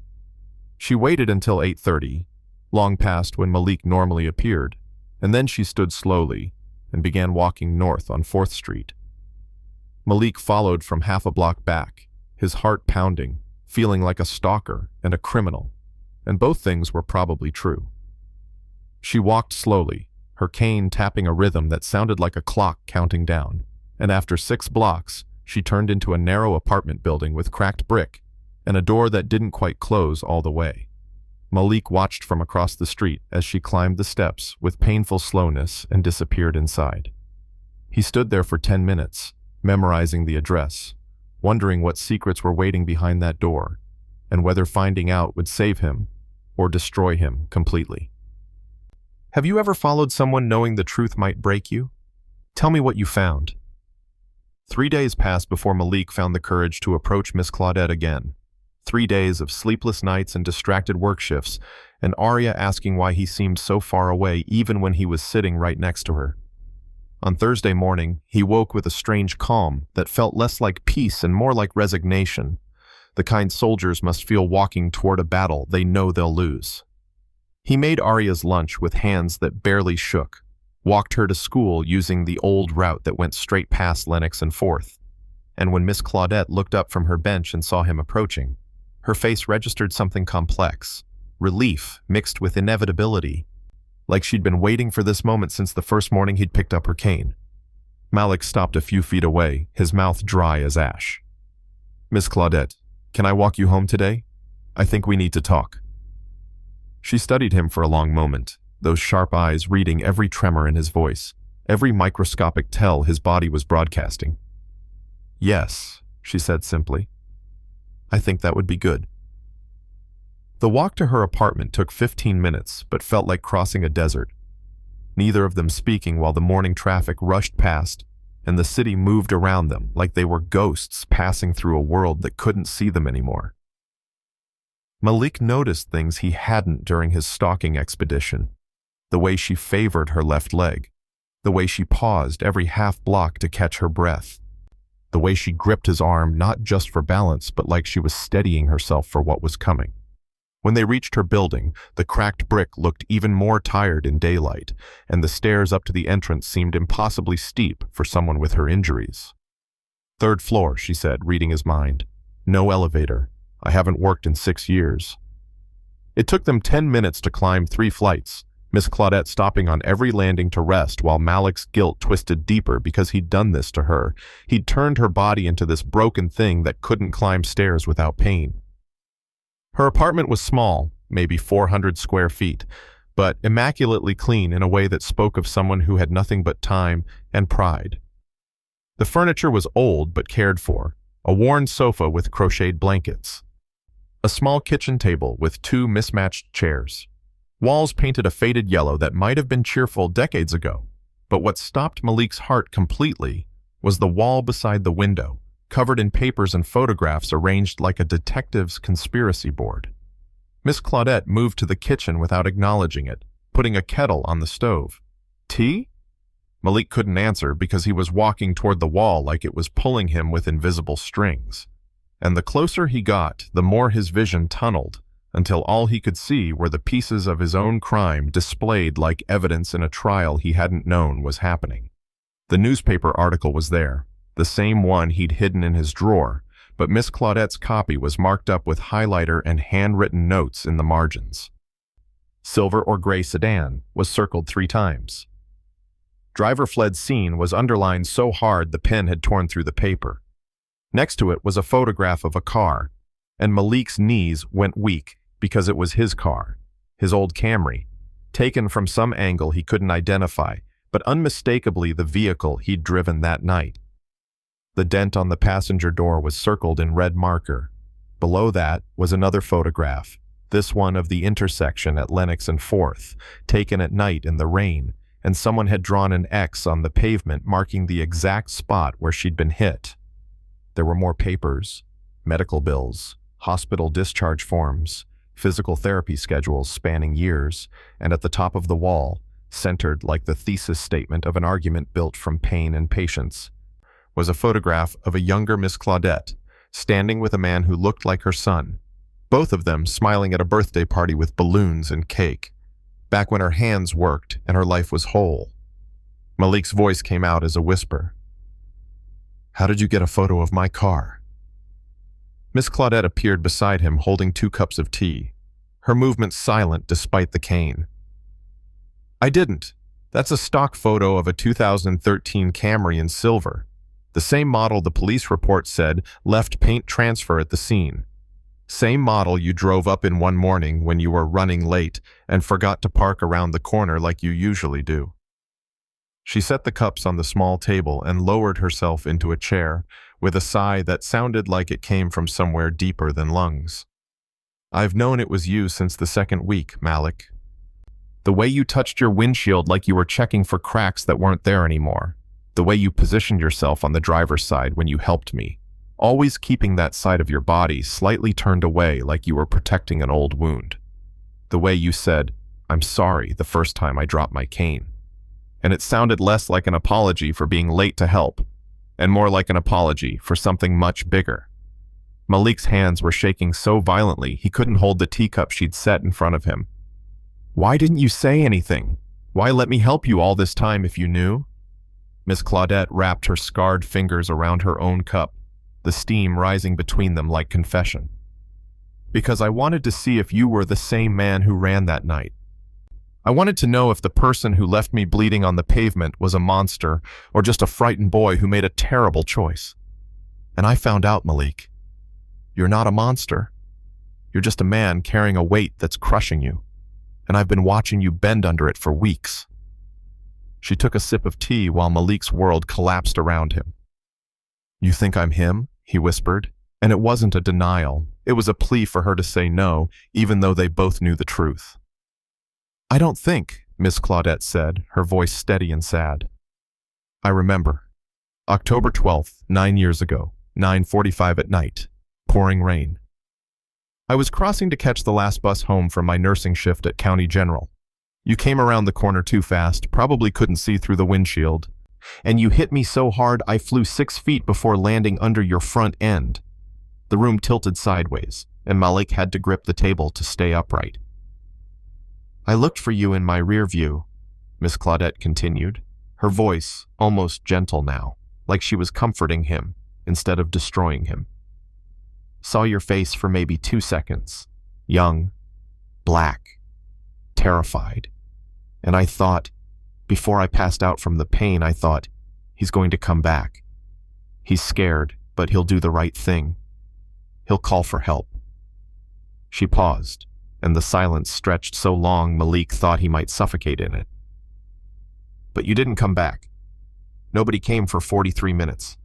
[SPEAKER 1] She waited until 8:30, long past when Malik normally appeared, and then she stood slowly and began walking north on 4th Street. Malik followed from half a block back, his heart pounding, feeling like a stalker and a criminal, and both things were probably true. She walked slowly, her cane tapping a rhythm that sounded like a clock counting down, and after 6 blocks, she turned into a narrow apartment building with cracked brick and a door that didn't quite close all the way. Malik watched from across the street as she climbed the steps with painful slowness and disappeared inside. He stood there for 10 minutes, memorizing the address, wondering what secrets were waiting behind that door, and whether finding out would save him or destroy him completely. Have you ever followed someone knowing the truth might break you? Tell me what you found. 3 days passed before Malik found the courage to approach Miss Claudette again. 3 days of sleepless nights and distracted work shifts, and Arya asking why he seemed so far away even when he was sitting right next to her. On Thursday morning, he woke with a strange calm that felt less like peace and more like resignation, the kind soldiers must feel walking toward a battle they know they'll lose. He made Arya's lunch with hands that barely shook, walked her to school using the old route that went straight past Lenox and 4th, and when Miss Claudette looked up from her bench and saw him approaching, her face registered something complex, relief mixed with inevitability, like she'd been waiting for this moment since the first morning he'd picked up her cane. Malik stopped a few feet away, his mouth dry as ash. "Miss Claudette, can I walk you home today? I think we need to talk." She studied him for a long moment, those sharp eyes reading every tremor in his voice, every microscopic tell his body was broadcasting. "Yes," she said simply. "I think that would be good." The walk to her apartment took 15 minutes, but felt like crossing a desert. Neither of them speaking while the morning traffic rushed past, and the city moved around them like they were ghosts passing through a world that couldn't see them anymore. Malik noticed things he hadn't during his stalking expedition. The way she favored her left leg, the way she paused every half block to catch her breath, the way she gripped his arm not just for balance but like she was steadying herself for what was coming. When they reached her building, the cracked brick looked even more tired in daylight, and the stairs up to the entrance seemed impossibly steep for someone with her injuries. "Third floor," she said, reading his mind. "No elevator. I haven't worked in 6 years." It took them 10 minutes to climb 3 flights, Miss Claudette stopping on every landing to rest while Malik's guilt twisted deeper because he'd done this to her. He'd turned her body into this broken thing that couldn't climb stairs without pain. Her apartment was small, maybe 400 square feet, but immaculately clean in a way that spoke of someone who had nothing but time and pride. The furniture was old but cared for, a worn sofa with crocheted blankets, a small kitchen table with 2 mismatched chairs. Walls painted a faded yellow that might have been cheerful decades ago, but what stopped Malik's heart completely was the wall beside the window, covered in papers and photographs arranged like a detective's conspiracy board. Miss Claudette moved to the kitchen without acknowledging it, putting a kettle on the stove. "Tea?" Malik couldn't answer because he was walking toward the wall like it was pulling him with invisible strings. And the closer he got, the more his vision tunneled, until all he could see were the pieces of his own crime displayed like evidence in a trial he hadn't known was happening. The newspaper article was there, the same one he'd hidden in his drawer, but Miss Claudette's copy was marked up with highlighter and handwritten notes in the margins. "Silver or gray sedan" was circled 3 times. "Driver fled scene" was underlined so hard the pen had torn through the paper. Next to it was a photograph of a car, and Malik's knees went weak because it was his car, his old Camry, taken from some angle he couldn't identify, but unmistakably the vehicle he'd driven that night. The dent on the passenger door was circled in red marker. Below that was another photograph, this one of the intersection at Lenox and 4th, taken at night in the rain, and someone had drawn an X on the pavement marking the exact spot where she'd been hit. There were more papers, medical bills, hospital discharge forms, physical therapy schedules spanning years, and at the top of the wall, centered like the thesis statement of an argument built from pain and patience, was a photograph of a younger Miss Claudette, standing with a man who looked like her son, both of them smiling at a birthday party with balloons and cake, back when her hands worked and her life was whole. Malik's voice came out as a whisper. "How did you get a photo of my car?" Miss Claudette appeared beside him holding 2 cups of tea, her movements silent despite the cane. "I didn't. That's a stock photo of a 2013 Camry in silver. The same model the police report said left paint transfer at the scene. Same model you drove up in one morning when you were running late and forgot to park around the corner like you usually do." She set the cups on the small table and lowered herself into a chair with a sigh that sounded like it came from somewhere deeper than lungs. "I've known it was you since the 2nd week, Malik. The way you touched your windshield like you were checking for cracks that weren't there anymore. The way you positioned yourself on the driver's side when you helped me, always keeping that side of your body slightly turned away like you were protecting an old wound. The way you said, 'I'm sorry,' the first time I dropped my cane. And it sounded less like an apology for being late to help, and more like an apology for something much bigger." Malik's hands were shaking so violently he couldn't hold the teacup she'd set in front of him. "Why didn't you say anything? Why let me help you all this time if you knew?" Miss Claudette wrapped her scarred fingers around her own cup, the steam rising between them like confession. "Because I wanted to see if you were the same man who ran that night. I wanted to know if the person who left me bleeding on the pavement was a monster or just a frightened boy who made a terrible choice. And I found out, Malik. You're not a monster. You're just a man carrying a weight that's crushing you. And I've been watching you bend under it for weeks." She took a sip of tea while Malik's world collapsed around him. "You think I'm him?" he whispered, and it wasn't a denial. It was a plea for her to say no, even though they both knew the truth. "I don't think," Miss Claudette said, her voice steady and sad. "I remember. October 12th, 9 years ago, 9:45 at night. Pouring rain. I was crossing to catch the last bus home from my nursing shift at County General. You came around the corner too fast, probably couldn't see through the windshield, and you hit me so hard I flew 6 feet before landing under your front end. The room tilted sideways, and Malik had to grip the table to stay upright. "I looked for you in my rear view," Miss Claudette continued, her voice almost gentle now, like she was comforting him instead of destroying him. "Saw your face for maybe 2 seconds, young, black, terrified. And I thought, before I passed out from the pain, I thought, he's going to come back. He's scared, but he'll do the right thing. He'll call for help." She paused, and the silence stretched so long Malik thought he might suffocate in it. "But you didn't come back. Nobody came for 43 minutes.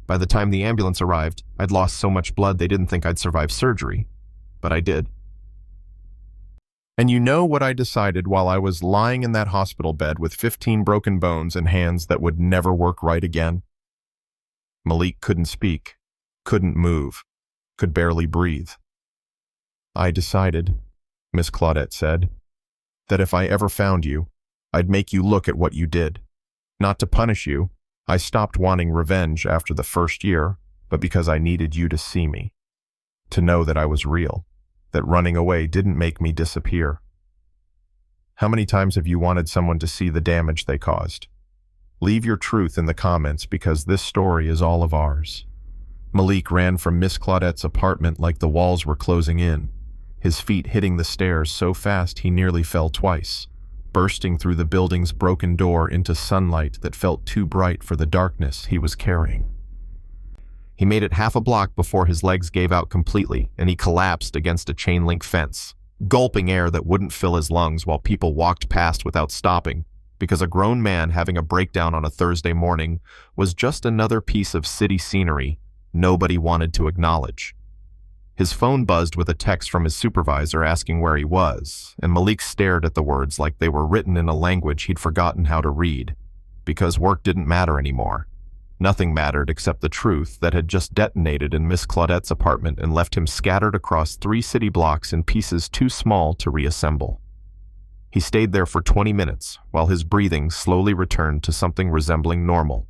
[SPEAKER 1] By the time the ambulance arrived, I'd lost so much blood they didn't think I'd survive surgery. But I did." "And you know what I decided while I was lying in that hospital bed with 15 broken bones and hands that would never work right again?" Malik couldn't speak, couldn't move, could barely breathe. "I decided," Miss Claudette said, "that if I ever found you, I'd make you look at what you did. Not to punish you. I stopped wanting revenge after the first year, but because I needed you to see me. To know that I was real, that running away didn't make me disappear. How many times have you wanted someone to see the damage they caused? Leave your truth in the comments because this story is all of ours." Malik ran from Miss Claudette's apartment like the walls were closing in, his feet hitting the stairs so fast he nearly fell twice, bursting through the building's broken door into sunlight that felt too bright for the darkness he was carrying. He made it half a block before his legs gave out completely and he collapsed against a chain-link fence, gulping air that wouldn't fill his lungs while people walked past without stopping, because a grown man having a breakdown on a Thursday morning was just another piece of city scenery nobody wanted to acknowledge. His phone buzzed with a text from his supervisor asking where he was, and Malik stared at the words like they were written in a language he'd forgotten how to read, because work didn't matter anymore. Nothing mattered except the truth that had just detonated in Miss Claudette's apartment and left him scattered across 3 city blocks in pieces too small to reassemble. He stayed there for 20 minutes while his breathing slowly returned to something resembling normal,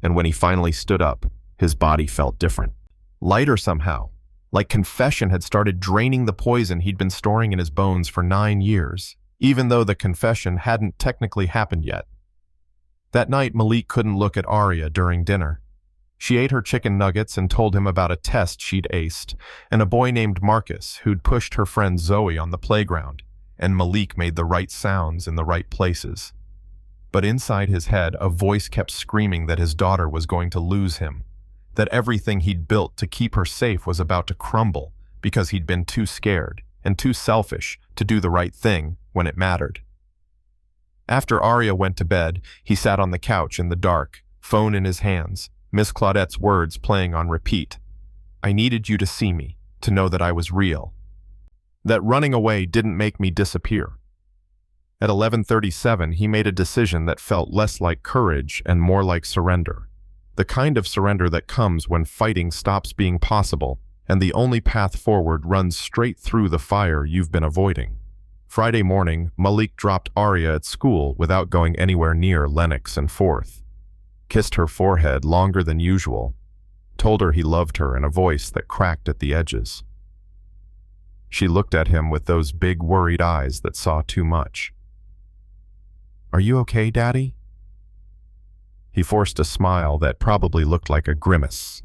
[SPEAKER 1] and when he finally stood up, his body felt different. Lighter somehow, like confession had started draining the poison he'd been storing in his bones for 9 years, even though the confession hadn't technically happened yet. That night, Malik couldn't look at Arya during dinner. She ate her chicken nuggets and told him about a test she'd aced, and a boy named Marcus who'd pushed her friend Zoe on the playground, and Malik made the right sounds in the right places. But inside his head, a voice kept screaming that his daughter was going to lose him, that everything he'd built to keep her safe was about to crumble because he'd been too scared and too selfish to do the right thing when it mattered. After Arya went to bed, he sat on the couch in the dark, phone in his hands, Miss Claudette's words playing on repeat. "I needed you to see me, to know that I was real. That running away didn't make me disappear." At 11:37, he made a decision that felt less like courage and more like surrender. The kind of surrender that comes when fighting stops being possible and the only path forward runs straight through the fire you've been avoiding. Friday morning, Malik dropped Arya at school without going anywhere near Lennox and Forth. Kissed her forehead longer than usual, told her he loved her in a voice that cracked at the edges. She looked at him with those big worried eyes that saw too much. "Are you okay, Daddy?" He forced a smile that probably looked like a grimace.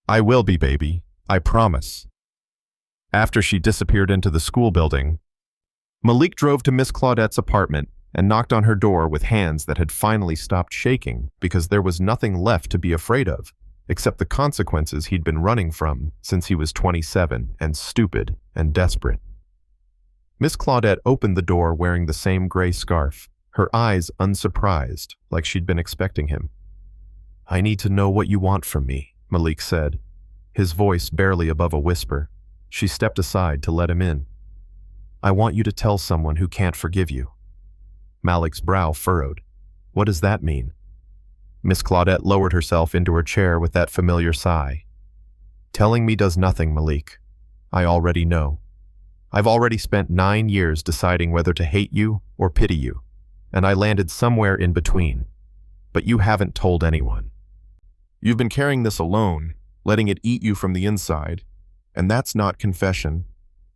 [SPEAKER 1] "I will be, baby. I promise." After she disappeared into the school building, Malik drove to Miss Claudette's apartment and knocked on her door with hands that had finally stopped shaking because there was nothing left to be afraid of, except the consequences he'd been running from since he was 27 and stupid and desperate. Miss Claudette opened the door wearing the same gray scarf, her eyes unsurprised, like she'd been expecting him. "I need to know what you want from me," Malik said, his voice barely above a whisper. She stepped aside to let him in. "I want you to tell someone who can't forgive you." Malik's brow furrowed. "What does that mean?" Miss Claudette lowered herself into her chair with that familiar sigh. "Telling me does nothing, Malik. I already know. I've already spent 9 years deciding whether to hate you or pity you, and I landed somewhere in between. But you haven't told anyone. You've been carrying this alone, letting it eat you from the inside, and that's not confession,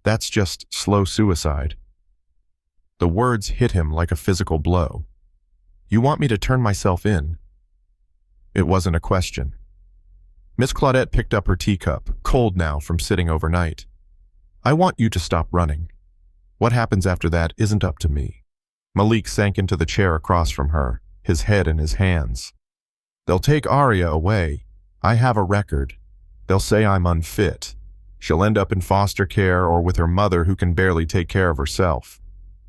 [SPEAKER 1] That's just slow suicide. The words hit him like a physical blow. You want me to turn myself in? It wasn't a question. Miss Claudette picked up her teacup, cold now from sitting overnight. I want you to stop running. What happens after that isn't up to me. Malik sank into the chair across from her, his head in his hands. They'll take Aria away. I have a record. They'll say I'm unfit. She'll end up in foster care or with her mother who can barely take care of herself.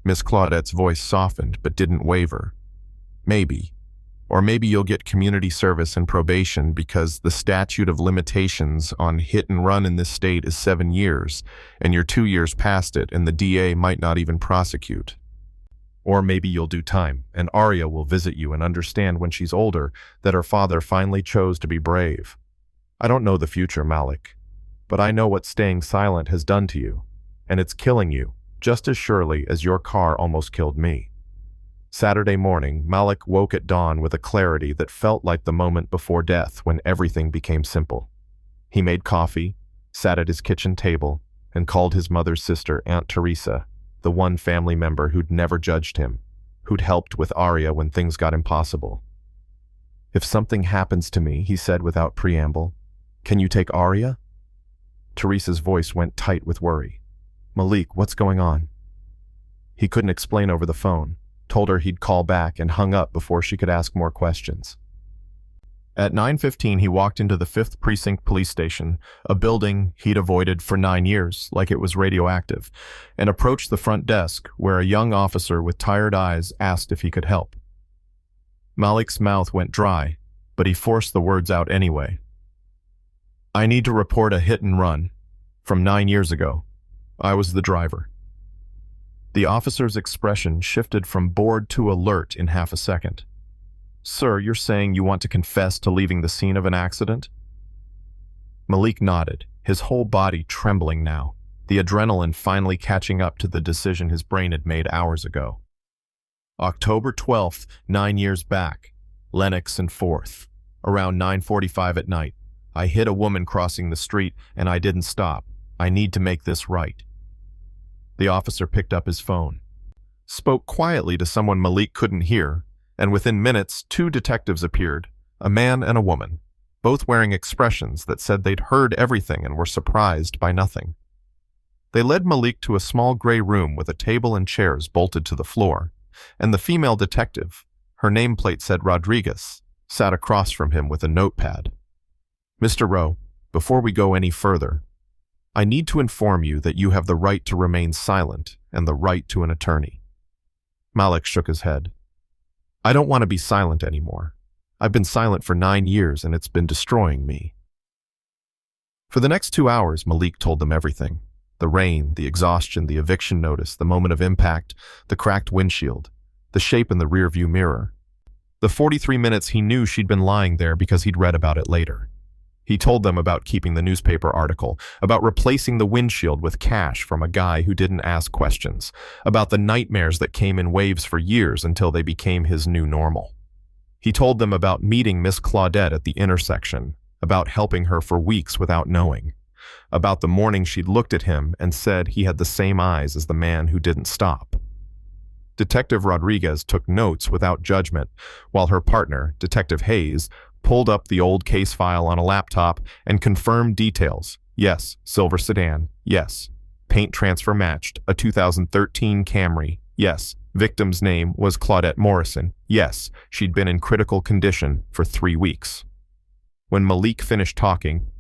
[SPEAKER 1] Miss Claudette's voice softened but didn't waver. Maybe. Or maybe you'll get community service and probation because the statute of limitations on hit and run in this state is 7 years, and you're 2 years past it and the DA might not even prosecute. Or maybe you'll do time, and Aria will visit you and understand when she's older that her father finally chose to be brave. I don't know the future, Malik, but I know what staying silent has done to you, and it's killing you just as surely as your car almost killed me. Saturday morning, Malik woke at dawn with a clarity that felt like the moment before death when everything became simple. He made coffee, sat at his kitchen table, and called his mother's sister, Aunt Teresa, the one family member who'd never judged him, who'd helped with Aria when things got impossible. If something happens to me, he said without preamble, can you take Aria? Teresa's voice went tight with worry. Malik, what's going on? He couldn't explain over the phone, told her he'd call back and hung up before she could ask more questions. At 9:15, he walked into the 5th Precinct Police Station, a building he'd avoided for 9 years like it was radioactive, and approached the front desk where a young officer with tired eyes asked if he could help. Malik's mouth went dry, but he forced the words out anyway. I need to report a hit and run from 9 years ago. I was the driver. The officer's expression shifted from bored to alert in half a second. Sir, you're saying you want to confess to leaving the scene of an accident? Malik nodded, his whole body trembling now, the adrenaline finally catching up to the decision his brain had made hours ago. October 12th, 9 years back, Lenox and 4th. Around 9:45 at night, I hit a woman crossing the street and I didn't stop. I need to make this right. The officer picked up his phone, spoke quietly to someone Malik couldn't hear, and within minutes 2 detectives appeared, a man and a woman, both wearing expressions that said they'd heard everything and were surprised by nothing. They led Malik to a small gray room with a table and chairs bolted to the floor, and the female detective, her nameplate said Rodriguez, sat across from him with a notepad. Mr. Rowe, before we go any further, I need to inform you that you have the right to remain silent and the right to an attorney. Malik shook his head. I don't want to be silent anymore. I've been silent for 9 years and it's been destroying me. For the next 2 hours, Malik told them everything. The rain, the exhaustion, the eviction notice, the moment of impact, the cracked windshield, the shape in the rearview mirror. The 43 minutes he knew she'd been lying there because he'd read about it later. He told them about keeping the newspaper article, about replacing the windshield with cash from a guy who didn't ask questions, about the nightmares that came in waves for years until they became his new normal. He told them about meeting Miss Claudette at the intersection, about helping her for weeks without knowing, about the morning she'd looked at him and said he had the same eyes as the man who didn't stop. Detective Rodriguez took notes without judgment, while her partner, Detective Hayes, pulled up the old case file on a laptop and confirmed details. Yes, silver sedan. Yes. Paint transfer matched, a 2013 Camry. Yes. Victim's name was Claudette Morrison. Yes, she'd been in critical condition for 3 weeks. When Malik finished talking,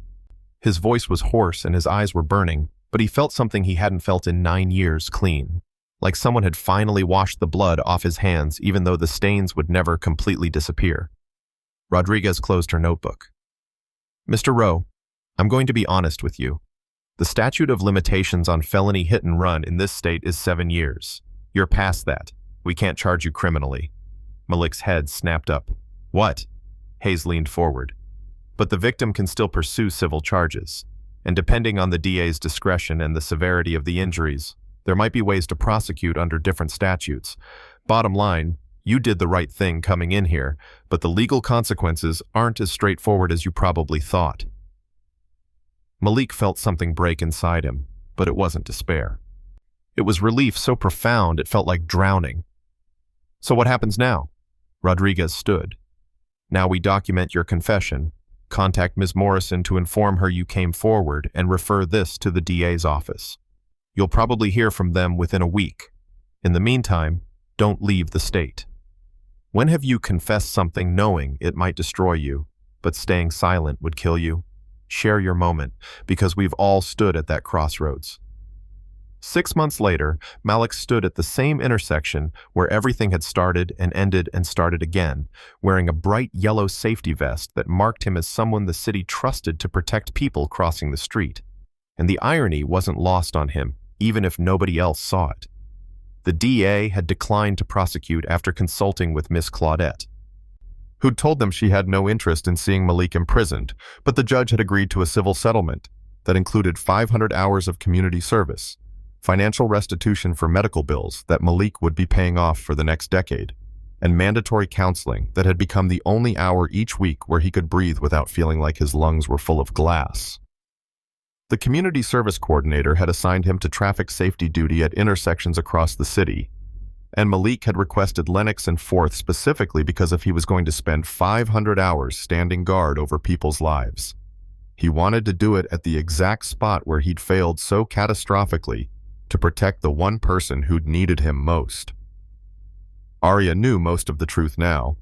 [SPEAKER 1] his voice was hoarse and his eyes were burning, but he felt something he hadn't felt in 9 years clean. Like someone had finally washed the blood off his hands even though the stains would never completely disappear. Rodriguez closed her notebook. Mr. Rowe, I'm going to be honest with you. The statute of limitations on felony hit and run in this state is 7 years. You're past that. We can't charge you criminally. Malik's head snapped up. What? Hayes leaned forward. But the victim can still pursue civil charges. And depending on the DA's discretion and the severity of the injuries, there might be ways to prosecute under different statutes. Bottom line, you did the right thing coming in here, but the legal consequences aren't as straightforward as you probably thought. Malik felt something break inside him, but it wasn't despair. It was relief so profound it felt like drowning. "So what happens now?" Rodriguez stood. "Now we document your confession, contact Ms. Morrison to inform her you came forward, and refer this to the DA's office. You'll probably hear from them within a week. In the meantime, don't leave the state." When have you confessed something knowing it might destroy you, but staying silent would kill you? Share your moment, because we've all stood at that crossroads. 6 months later, Malik stood at the same intersection where everything had started and ended and started again, wearing a bright yellow safety vest that marked him as someone the city trusted to protect people crossing the street. And the irony wasn't lost on him, even if nobody else saw it. The DA had declined to prosecute after consulting with Miss Claudette, who'd told them she had no interest in seeing Malik imprisoned, but the judge had agreed to a civil settlement that included 500 hours of community service, financial restitution for medical bills that Malik would be paying off for the next decade, and mandatory counseling that had become the only hour each week where he could breathe without feeling like his lungs were full of glass. The community service coordinator had assigned him to traffic safety duty at intersections across the city, and Malik had requested Lennox and Fourth specifically because if he was going to spend 500 hours standing guard over people's lives. He wanted to do it at the exact spot where he'd failed so catastrophically to protect the one person who'd needed him most. Arya knew most of the truth now.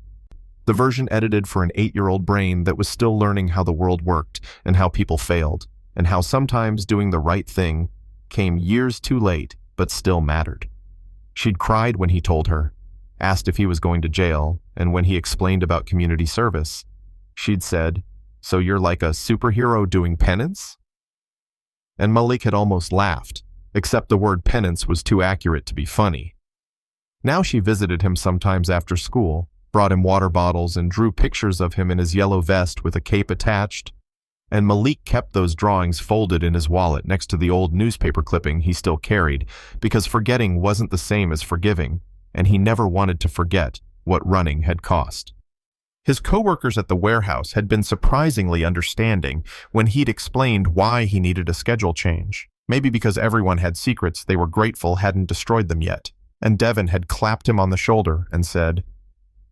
[SPEAKER 1] The version edited for an 8-year-old brain that was still learning how the world worked and how people failed, and how sometimes doing the right thing came years too late but still mattered. She'd cried when he told her, asked if he was going to jail, and when he explained about community service, she'd said, "So you're like a superhero doing penance?" And Malik had almost laughed, except the word penance was too accurate to be funny. Now she visited him sometimes after school, brought him water bottles and drew pictures of him in his yellow vest with a cape attached, and Malik kept those drawings folded in his wallet next to the old newspaper clipping he still carried, because forgetting wasn't the same as forgiving, and he never wanted to forget what running had cost. His coworkers at the warehouse had been surprisingly understanding when he'd explained why he needed a schedule change. Maybe because everyone had secrets they were grateful hadn't destroyed them yet, and Devin had clapped him on the shoulder and said,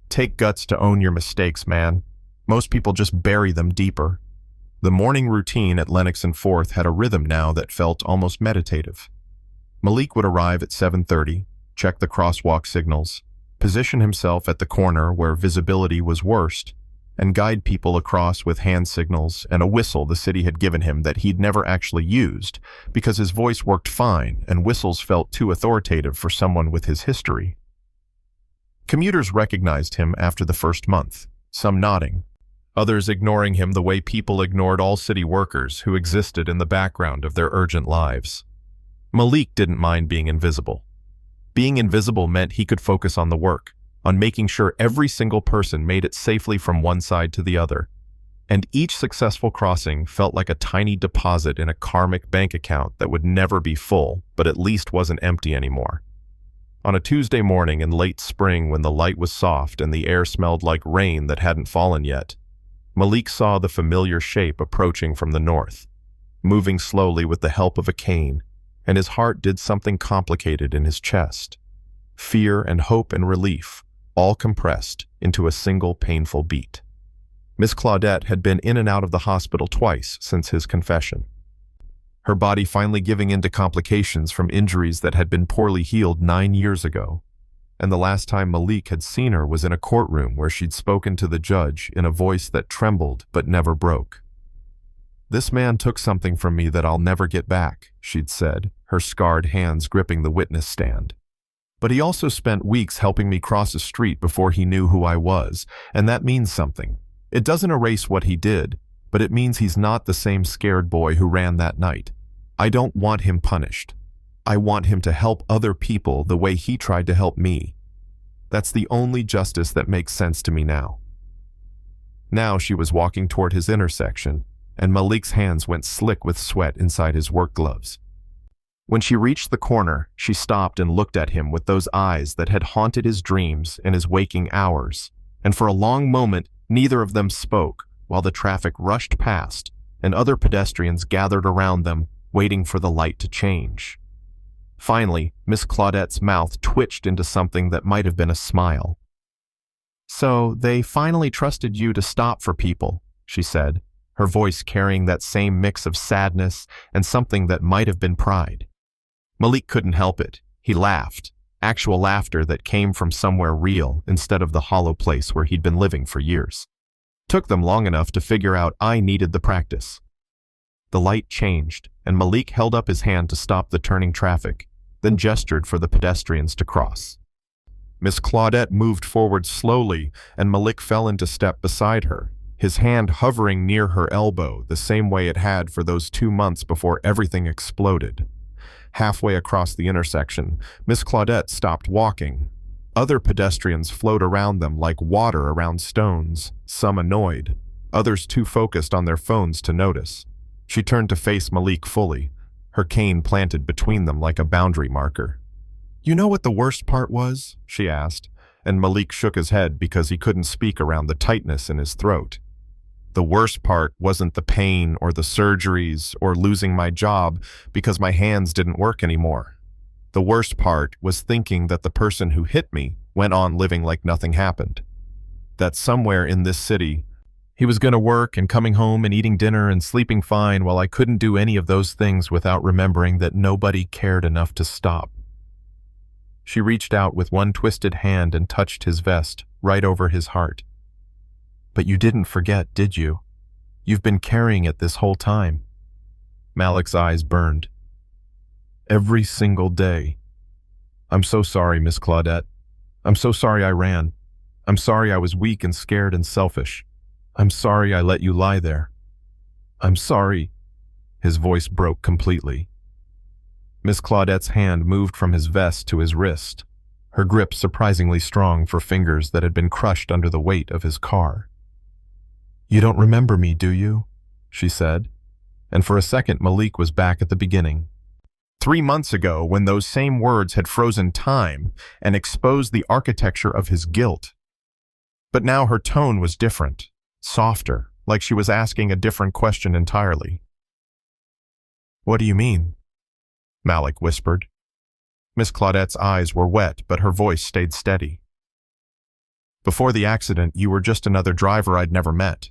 [SPEAKER 1] "Take guts to own your mistakes, man. Most people just bury them deeper." The morning routine at Lennox and Fourth had a rhythm now that felt almost meditative. Malik would arrive at 7:30, check the crosswalk signals, position himself at the corner where visibility was worst, and guide people across with hand signals and a whistle the city had given him that he'd never actually used because his voice worked fine and whistles felt too authoritative for someone with his history. Commuters recognized him after the first month, some nodding, others ignoring him the way people ignored all city workers who existed in the background of their urgent lives. Malik didn't mind being invisible. Being invisible meant he could focus on the work, on making sure every single person made it safely from one side to the other. And each successful crossing felt like a tiny deposit in a karmic bank account that would never be full, but at least wasn't empty anymore. On a Tuesday morning in late spring when the light was soft and the air smelled like rain that hadn't fallen yet, Malik saw the familiar shape approaching from the north, moving slowly with the help of a cane, and his heart did something complicated in his chest. Fear and hope and relief, all compressed into a single painful beat. Miss Claudette had been in and out of the hospital twice since his confession, her body finally giving in to complications from injuries that had been poorly healed 9 years ago. And the last time Malik had seen her was in a courtroom where she'd spoken to the judge in a voice that trembled but never broke. "This man took something from me that I'll never get back," she'd said, her scarred hands gripping the witness stand. "But he also spent weeks helping me cross a street before he knew who I was, and that means something. It doesn't erase what he did, but it means he's not the same scared boy who ran that night. I don't want him punished. I want him to help other people the way he tried to help me. That's the only justice that makes sense to me now." Now she was walking toward his intersection, and Malik's hands went slick with sweat inside his work gloves. When she reached the corner, she stopped and looked at him with those eyes that had haunted his dreams in his waking hours, and for a long moment neither of them spoke while the traffic rushed past and other pedestrians gathered around them, waiting for the light to change. Finally, Miss Claudette's mouth twitched into something that might have been a smile. "So they finally trusted you to stop for people," she said, her voice carrying that same mix of sadness and something that might have been pride. Malik couldn't help it. He laughed, actual laughter that came from somewhere real instead of the hollow place where he'd been living for years. Took them long enough to figure out I needed the practice. The light changed, and Malik held up his hand to stop the turning traffic, then gestured for the pedestrians to cross. Miss Claudette moved forward slowly, and Malik fell into step beside her, his hand hovering near her elbow the same way it had for those 2 months before everything exploded. Halfway across the intersection, Miss Claudette stopped walking. Other pedestrians flowed around them like water around stones, some annoyed, others too focused on their phones to notice. She turned to face Malik fully, her cane planted between them like a boundary marker. "You know what the worst part was?" she asked, and Malik shook his head because he couldn't speak around the tightness in his throat. "The worst part wasn't the pain or the surgeries or losing my job because my hands didn't work anymore. The worst part was thinking that the person who hit me went on living like nothing happened. That somewhere in this city, he was going to work and coming home and eating dinner and sleeping fine while I couldn't do any of those things without remembering that nobody cared enough to stop." She reached out with one twisted hand and touched his vest, right over his heart. "But you didn't forget, did you? You've been carrying it this whole time." Malik's eyes burned. "Every single day. I'm so sorry, Miss Claudette. I'm so sorry I ran. I'm sorry I was weak and scared and selfish. I'm sorry I let you lie there. I'm sorry." His voice broke completely. Miss Claudette's hand moved from his vest to his wrist, her grip surprisingly strong for fingers that had been crushed under the weight of his car. "You don't remember me, do you?" she said, and for a second Malik was back at the beginning. 3 months ago, when those same words had frozen time and exposed the architecture of his guilt. But now her tone was different, softer, like she was asking a different question entirely. "What do you mean?" Malik whispered. Miss Claudette's eyes were wet, but her voice stayed steady. "Before the accident, you were just another driver I'd never met.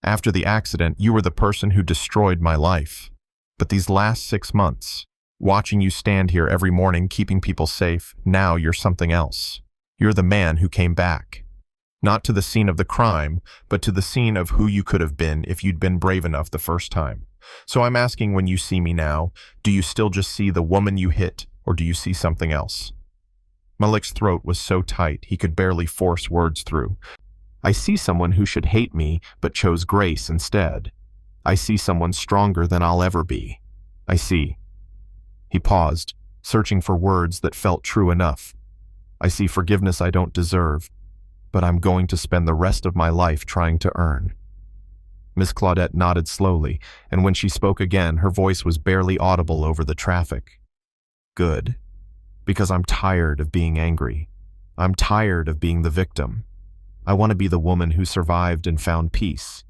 [SPEAKER 1] After the accident, you were the person who destroyed my life. But these last 6 months, watching you stand here every morning keeping people safe, now you're something else. You're the man who came back. Not to the scene of the crime, but to the scene of who you could have been if you'd been brave enough the first time. So I'm asking, when you see me now, do you still just see the woman you hit, or do you see something else?" Malik's throat was so tight he could barely force words through. "I see someone who should hate me but chose grace instead. I see someone stronger than I'll ever be. I see." He paused, searching for words that felt true enough. "I see forgiveness I don't deserve, but I'm going to spend the rest of my life trying to earn." Miss Claudette nodded slowly, and when she spoke again, her voice was barely audible over the traffic. "Good. Because I'm tired of being angry. I'm tired of being the victim. I want to be the woman who survived and found peace,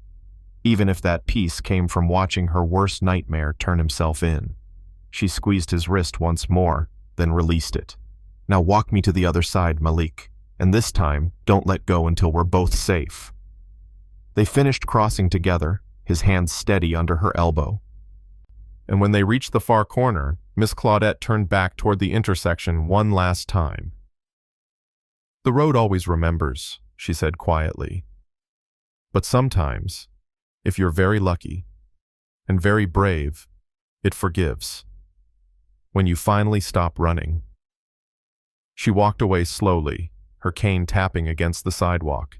[SPEAKER 1] even if that peace came from watching her worst nightmare turn himself in." She squeezed his wrist once more, then released it. "Now walk me to the other side, Malik, and this time, don't let go until we're both safe." They finished crossing together, his hand steady under her elbow. And when they reached the far corner, Miss Claudette turned back toward the intersection one last time. "The road always remembers," she said quietly. "But sometimes, if you're very lucky and very brave, it forgives. When you finally stop running." She walked away slowly, her cane tapping against the sidewalk,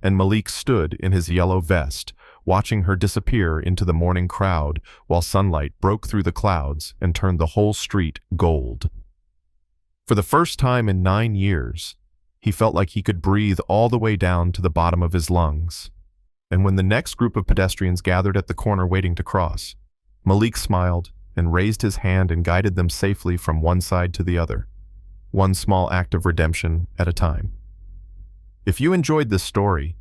[SPEAKER 1] and Malik stood in his yellow vest, watching her disappear into the morning crowd while sunlight broke through the clouds and turned the whole street gold. For the first time in 9 years, he felt like he could breathe all the way down to the bottom of his lungs. And when the next group of pedestrians gathered at the corner waiting to cross, Malik smiled and raised his hand and guided them safely from one side to the other, one small act of redemption at a time. If you enjoyed this story,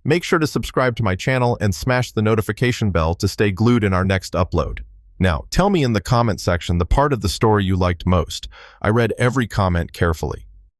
[SPEAKER 1] make sure to subscribe to my channel and smash the notification bell to stay glued in our next upload. Now, tell me in the comment section the part of the story you liked most. I read every comment carefully.